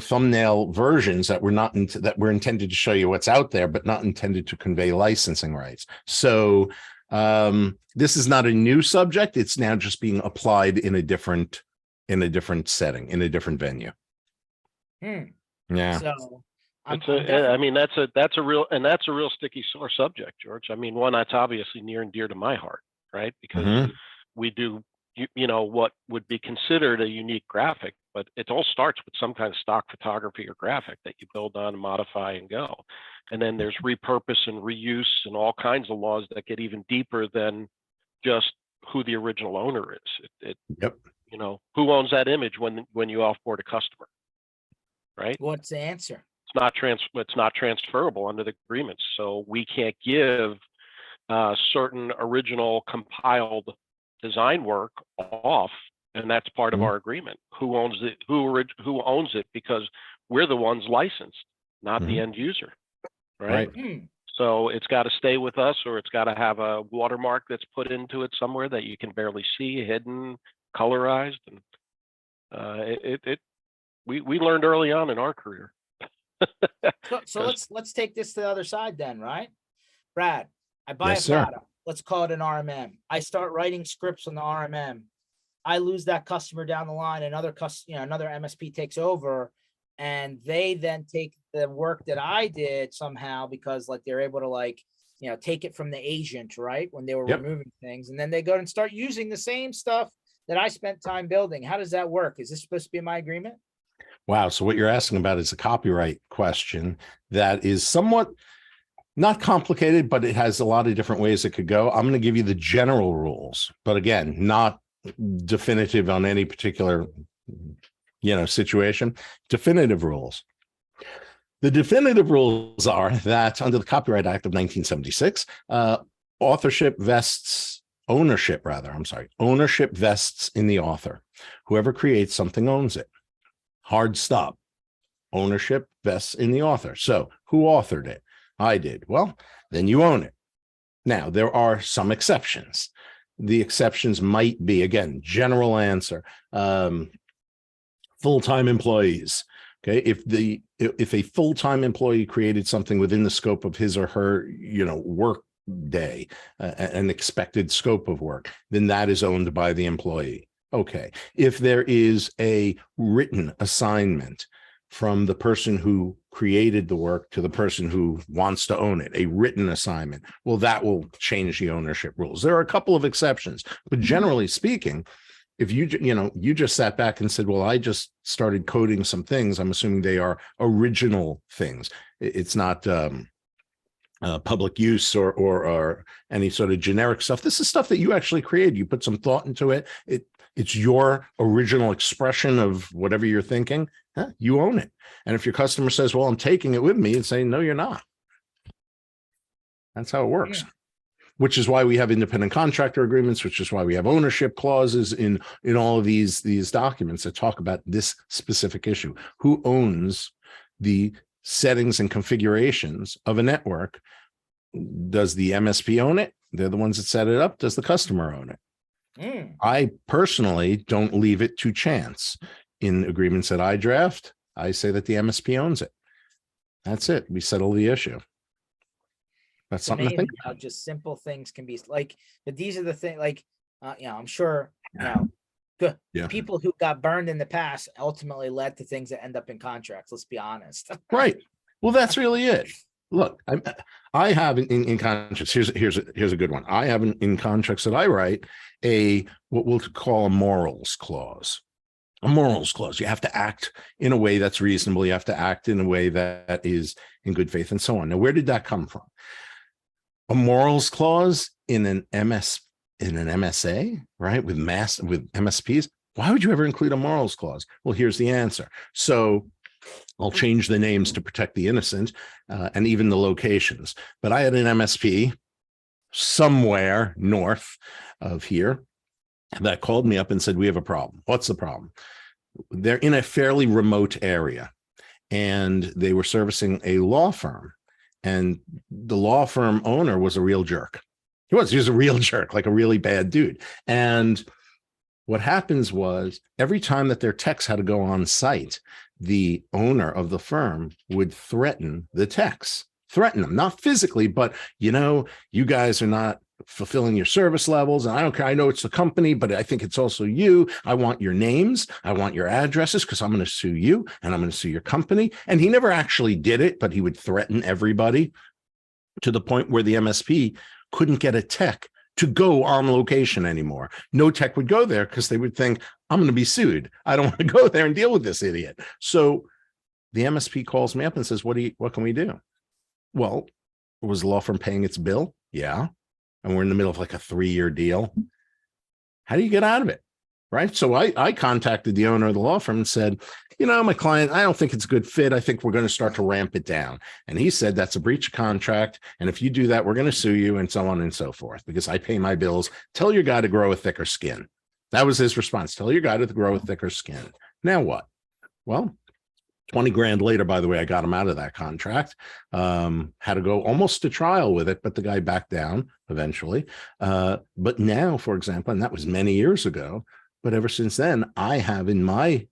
thumbnail versions that were intended to show you what's out there, but not intended to convey licensing rights. So this is not a new subject. It's now just being applied in a different setting, in a different venue. Yeah. So that's a real sticky sore subject, George. I mean, one that's obviously near and dear to my heart, right? Because we do, what would be considered a unique graphic, but it all starts with some kind of stock photography or graphic that you build on, modify, and go. And then there's repurpose and reuse and all kinds of laws that get even deeper than just who the original owner is. Who owns that image when you offboard a customer, right? What's the answer? It's not transferable under the agreements. So we can't give certain original compiled design work off, and that's part of our agreement. Who owns it? Who owns it? Because we're the ones licensed, not the end user, right? So it's got to stay with us, or it's got to have a watermark that's put into it somewhere that you can barely see, hidden, colorized, and we learned early on in our career. So let's take this to the other side then, right? Brad, I buy Yes, a sir. product. Let's call it an RMM. I start writing scripts on the RMM. I lose that customer down the line. Another MSP takes over, and they then take the work that I did somehow because like they're able to take it from the agent, right? When they were removing things, and then they go and start using the same stuff that I spent time building. How does that work? Is this supposed to be in my agreement? Wow. So what you're asking about is a copyright question that is somewhat not complicated, but it has a lot of different ways it could go. I'm going to give you the general rules, but again, not definitive on any particular, situation. Definitive rules. The definitive rules are that under the Copyright Act of 1976, ownership vests in the author. Whoever creates something owns it. Hard stop. Ownership vests in the author. So who authored it? I did. Well, then you own it. Now, there are some exceptions. The exceptions might be, again, general answer, full-time employees. Okay, if a full-time employee created something within the scope of his or her, work day, an expected scope of work, then that is owned by the employee. Okay, if there is a written assignment from the person who created the work to the person who wants to own it, a written assignment, well, that will change the ownership rules. There are a couple of exceptions, but generally speaking, if you just sat back and said, well, I just started coding some things, I'm assuming they are original things. It's not public use or any sort of generic stuff. This is stuff that you actually created. You put some thought into it. It's your original expression of whatever you're thinking. You own it. And if your customer says, well, I'm taking it with me, and say, no, you're not. That's how it works. Which is why we have independent contractor agreements, which is why we have ownership clauses in all of these documents that talk about this specific issue. Who owns the settings and configurations of a network. Does the MSP own it? They're the ones that set it up. Does the customer own it? I personally don't leave it to chance. In agreements that I draft, I say that the MSP owns it. That's it. We settle the issue. That's It's something to amazing think how about. just simple things can be like, but these are the things like, I'm sure, good Yeah. people who got burned in the past ultimately led to things that end up in contracts. Let's be honest. Right. Well, that's really it. Look, I have in contracts. Here's a good one. I have in contracts that I write what we'll call a morals clause. A morals clause. You have to act in a way that's reasonable. You have to act in a way that is in good faith, and so on. Now, where did that come from? A morals clause in an MSA, right? With MSPs. Why would you ever include a morals clause? Well, here's the answer. So I'll change the names to protect the innocent and even the locations. But I had an MSP somewhere north of here that called me up and said, we have a problem. What's the problem? They're in a fairly remote area and they were servicing a law firm. And the law firm owner was a real jerk. He was a real jerk, like a really bad dude. And what happens was every time that their techs had to go on site, the owner of the firm would threaten the techs, threaten them, not physically, but, you guys are not fulfilling your service levels. And I don't care. I know it's the company, but I think it's also you. I want your names. I want your addresses because I'm going to sue you and I'm going to sue your company. And he never actually did it, but he would threaten everybody to the point where the MSP couldn't get a tech to go on location anymore. No tech would go there because they would think, I'm going to be sued. I don't want to go there and deal with this idiot. So the MSP calls me up and says, what can we do? Well, was the law firm paying its bill? Yeah. And we're in the middle of like a 3-year deal. How do you get out of it? Right. So I contacted the owner of the law firm and said, my client, I don't think it's a good fit. I think we're going to start to ramp it down. And he said, that's a breach of contract. And if you do that, we're going to sue you and so on and so forth, because I pay my bills. Tell your guy to grow a thicker skin. That was his response. Tell your guy to grow a thicker skin. Now what? Well, 20 grand later, by the way, I got him out of that contract. Had to go almost to trial with it, but the guy backed down eventually. But now, for example, and that was many years ago, but ever since then, I have in my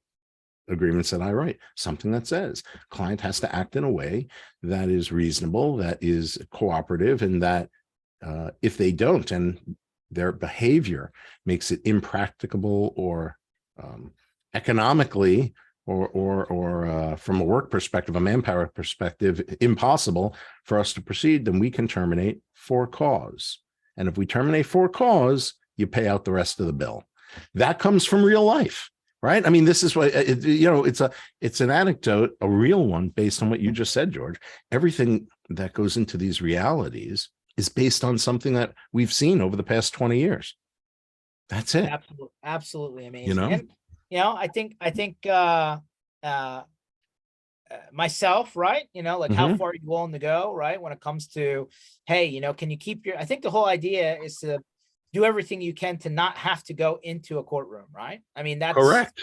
agreements that I write something that says client has to act in a way that is reasonable, that is cooperative, and that if they don't and their behavior makes it impracticable or economically or from a work perspective, a manpower perspective, impossible for us to proceed, then we can terminate for cause. And if we terminate for cause, you pay out the rest of the bill. That comes from real life, right? I mean, this is what, it's an anecdote, a real one based on what you just said, George. Everything that goes into these realities is based on something that we've seen over the past 20 years. That's it. Absolutely amazing. And, I think myself, right? Like how far are you willing to go, right? When it comes to, hey, can you keep I think the whole idea is to do everything you can to not have to go into a courtroom, right? I mean, that's correct.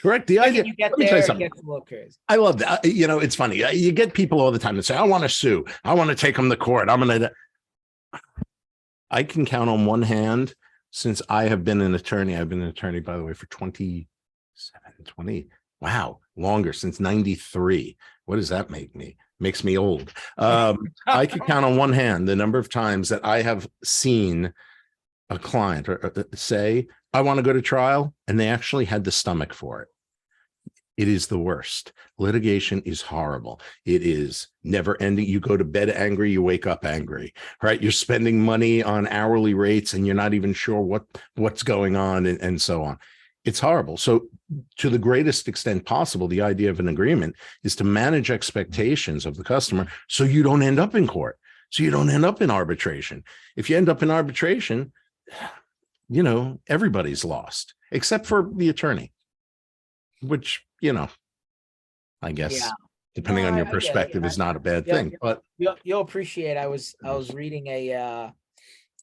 The idea, you get there, it gets a little crazy. I love that. It's funny. You get people all the time that say, I want to sue. I want to take them to court. I can count on one hand since I have been an attorney. I've been an attorney, by the way, for 20, longer, since 93. What does that make me? Makes me old. I can count on one hand the number of times that I have seen a client say, I want to go to trial, and they actually had the stomach for it. It is the worst. Litigation is horrible. It is never ending. You go to bed angry, you wake up angry, right? You're spending money on hourly rates and you're not even sure what's going on and so on. It's horrible. So to the greatest extent possible, the idea of an agreement is to manage expectations of the customer so you don't end up in court, so you don't end up in arbitration. If you end up in arbitration, everybody's lost except for the attorney, which, I guess, depending on your perspective, is not a bad thing. But you'll appreciate, I was reading a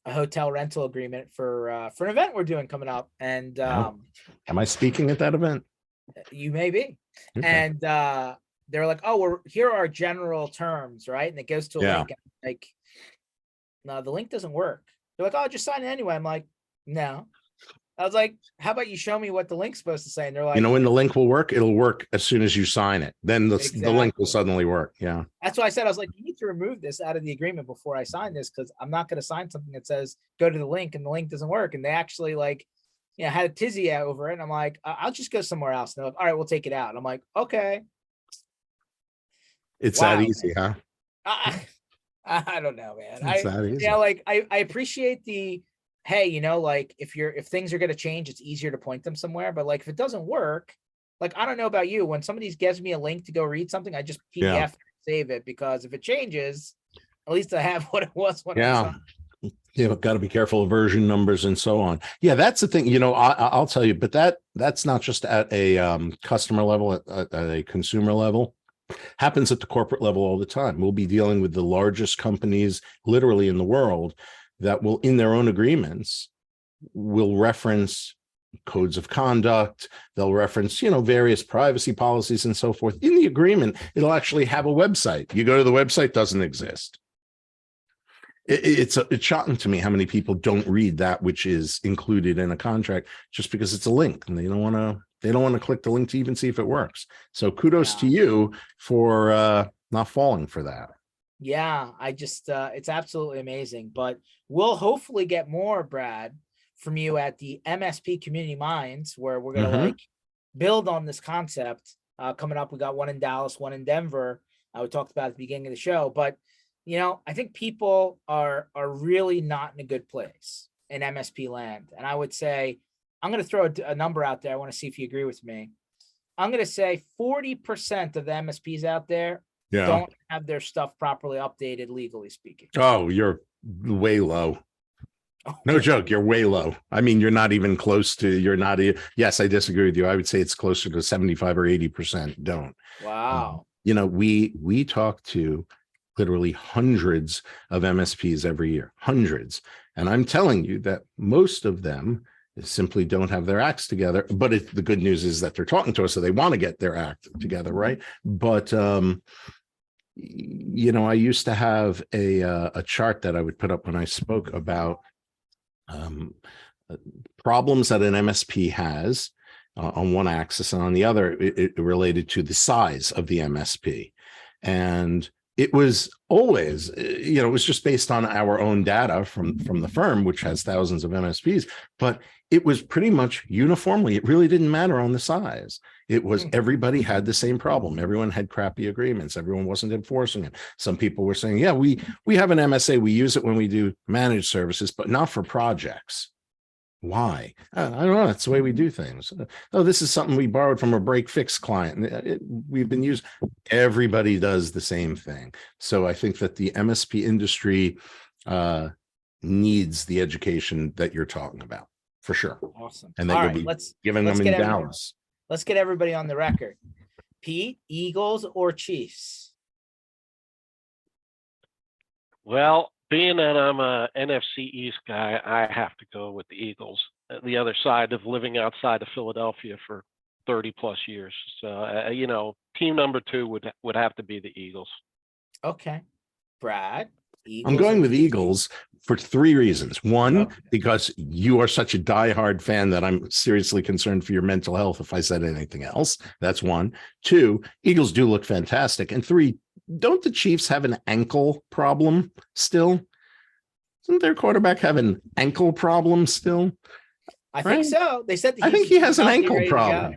hotel rental agreement for an event we're doing coming up, and am I speaking at that event? You may be. Okay. And they're like, oh, here are our general terms, right? And it goes to a Yeah. link. And I'm like, no, the link doesn't work. They're like, oh, just sign it anyway. I'm like, no. I was like, how about you show me what the link's supposed to say? And they're like, When the link will work, it'll work as soon as you sign it. Then the link will Exactly. suddenly work. Yeah. That's why I said, I was like, you need to remove this out of the agreement before I sign this, because I'm not going to sign something that says go to the link and the link doesn't work. And they actually like, had a tizzy over it. And I'm like, I'll just go somewhere else. And they're like, all right, we'll take it out. And I'm like, okay. It's Wow, that easy, huh? I don't know, man. It's that easy. Like I appreciate the, hey, like if things are going to change, it's easier to point them somewhere. But like, if it doesn't work, like, I don't know about you, when somebody gives me a link to go read something, I just PDF save it, because if it changes, at least I have what it was when I signed. Got to be careful of version numbers and so on. Yeah, that's the thing. I'll tell you, but that's not just at a customer level, at a consumer level. Happens at the corporate level all the time. We'll be dealing with the largest companies literally in the world that will, in their own agreements, will reference codes of conduct. They'll reference, various privacy policies and so forth. In the agreement, it'll actually have a website. You go to the website, doesn't exist. It's shocking to me how many people don't read that which is included in a contract just because it's a link, and they don't want to click the link to even see if it works. So kudos to you for not falling for that. Yeah, I just it's absolutely amazing. But we'll hopefully get more, Brad, from you at the MSP Community Minds, where we're gonna like build on this concept. Coming up, we got one in Dallas, one in Denver. We talked about at the beginning of the show, but I think people are really not in a good place in MSP land. And I would say, I'm going to throw a number out there. I want to see if you agree with me. I'm going to say 40% of the MSPs out there don't have their stuff properly updated, legally speaking. Oh, you're way low. No joke. You're way low. I mean, you're not even close to, yes, I disagree with you. I would say it's closer to 75 or 80% don't. Wow. We talk to literally hundreds of MSPs every year, hundreds. And I'm telling you that most of them simply don't have their acts together. But the good news is that they're talking to us, so they want to get their act together, right? But, I used to have a chart that I would put up when I spoke about problems that an MSP has on one axis, and on the other, it related to the size of the MSP. And it was always, it was just based on our own data from the firm, which has thousands of MSPs, but it was pretty much uniformly. It really didn't matter on the size. It was everybody had the same problem. Everyone had crappy agreements. Everyone wasn't enforcing it. Some people were saying, yeah, we have an MSA. We use it when we do managed services, but not for projects. Why? I don't know. That's the way we do things. Oh, this is something we borrowed from a break fix client. We've been used. Everybody does the same thing. So I think that the MSP industry needs the education that you're talking about, for sure. Awesome. And that you'll be giving them in Dallas. Let's get everybody on the record. Pete, Eagles or Chiefs? Well, being that I'm a NFC East guy, I have to go with the Eagles. The other side of living outside of Philadelphia for 30 plus years. So, team number 2 would have to be the Eagles. Okay. Brad? Eagles I'm going with Eagles for 3 reasons. One, because you are such a diehard fan that I'm seriously concerned for your mental health if I said anything else. That's 1. 2, Eagles do look fantastic. And 3, don't the Chiefs have an ankle problem still? Doesn't their quarterback have an ankle problem still? I think so. They said I think he has an ankle problem.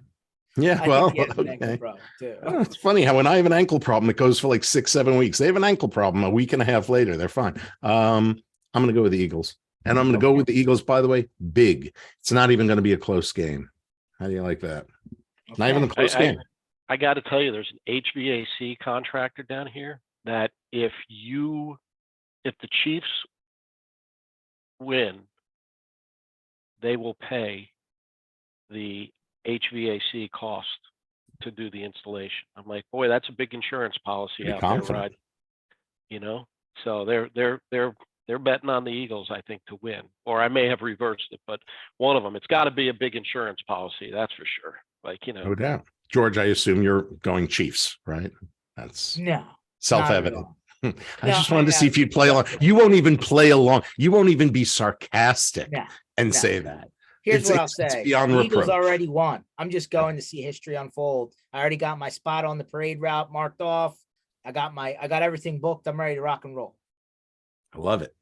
Yeah, well, okay. It's funny how when I have an ankle problem, it goes for like 6-7 weeks. They have an ankle problem a week and a half later. They're fine. I'm going to go with the Eagles. And I'm going to go with the Eagles, by the way, big. It's not even going to be a close game. How do you like that? Not even a close game. I got to tell you, there's an HVAC contractor down here that if the Chiefs win, they will pay the HVAC cost to do the installation. I'm like, boy, that's a big insurance policy out there, right? So they're betting on the Eagles, I think, to win. Or I may have reversed it, but one of them, it's got to be a big insurance policy, that's for sure. No doubt. George, I assume you're going Chiefs, right? That's No, self-evident. all. I No, just wanted to see yeah. if you'd play along. You won't even play along. You won't even be sarcastic no. and no. say that. Here's what I'll It's say. beyond The Eagles reproach. already won. I'm just going to see history unfold. I already got my spot on the parade route marked off. I got everything booked. I'm ready to rock and roll. I love it.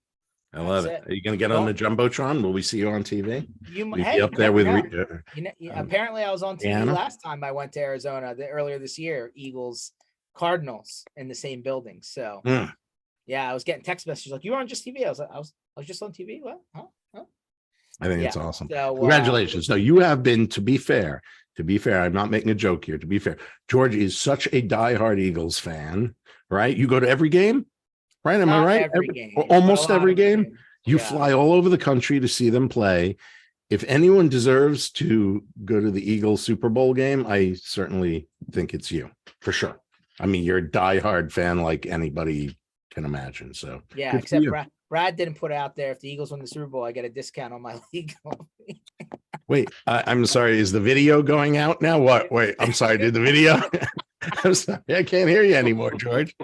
I love That's it. it. Are you going to get on the Jumbotron? Will we see you on TV? You Will you hey, be up there you with never know. um, Apparently I was on TV Rihanna? last time I went to Arizona earlier this year. Eagles, Cardinals in the same building. So Mm. yeah, I was getting text messages like, you were on just TV. I was just on TV. What? Huh? I think Yeah, it's awesome. so, Congratulations. No, you have been, to be fair, I'm not making a joke here. To be fair, George is such a diehard Eagles fan, right? You go to every game, right? Am I Not right? every game, but Almost a lot every of them. game. You Yeah. fly all over the country to see them play. If anyone deserves to go to the Eagles Super Bowl game, I certainly think it's you, for sure. I mean, you're a diehard fan like anybody can imagine. So Yeah, good for except you. Brad didn't put out there, if the Eagles win the Super Bowl, I get a discount on my league. Wait, I'm sorry. Is the video going out now? What? Wait, I'm sorry. Did the video? I'm sorry. I can't hear you anymore, George.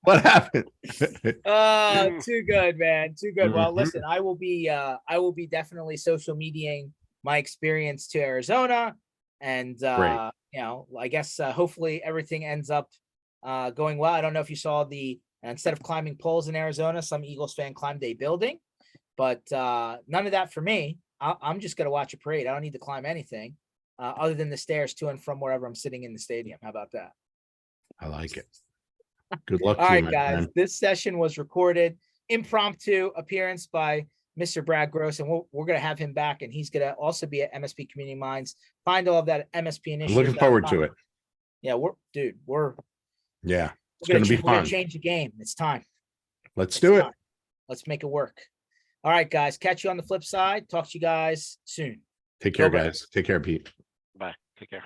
What happened? Too good, man. Too good. Well, Mhm. listen, I will be definitely social mediaing my experience to Arizona. And Great. I guess hopefully everything ends up going well. I don't know if you saw instead of climbing poles in Arizona, some Eagles fan climbed a building, but none of that for me. I'm just gonna watch a parade. I don't need to climb anything other than the stairs to and from wherever I'm sitting in the stadium. How about that? I like it. Good luck All to you, right, my guys. friend. This session was recorded. Impromptu appearance by Mr. Brad Gross, and we're going to have him back, and he's going to also be at MSP Community Minds. Find all of that at MSP I'm Initiative. looking forward to it. Yeah, we're Yeah, it's going to be we're going fun. to change the game. It's time. Let's do it. Time. Let's make it work. All right, guys. Catch you on the flip side. Talk to you guys soon. Take care, Go, Brad. guys. Take care, Pete. Bye. Take care.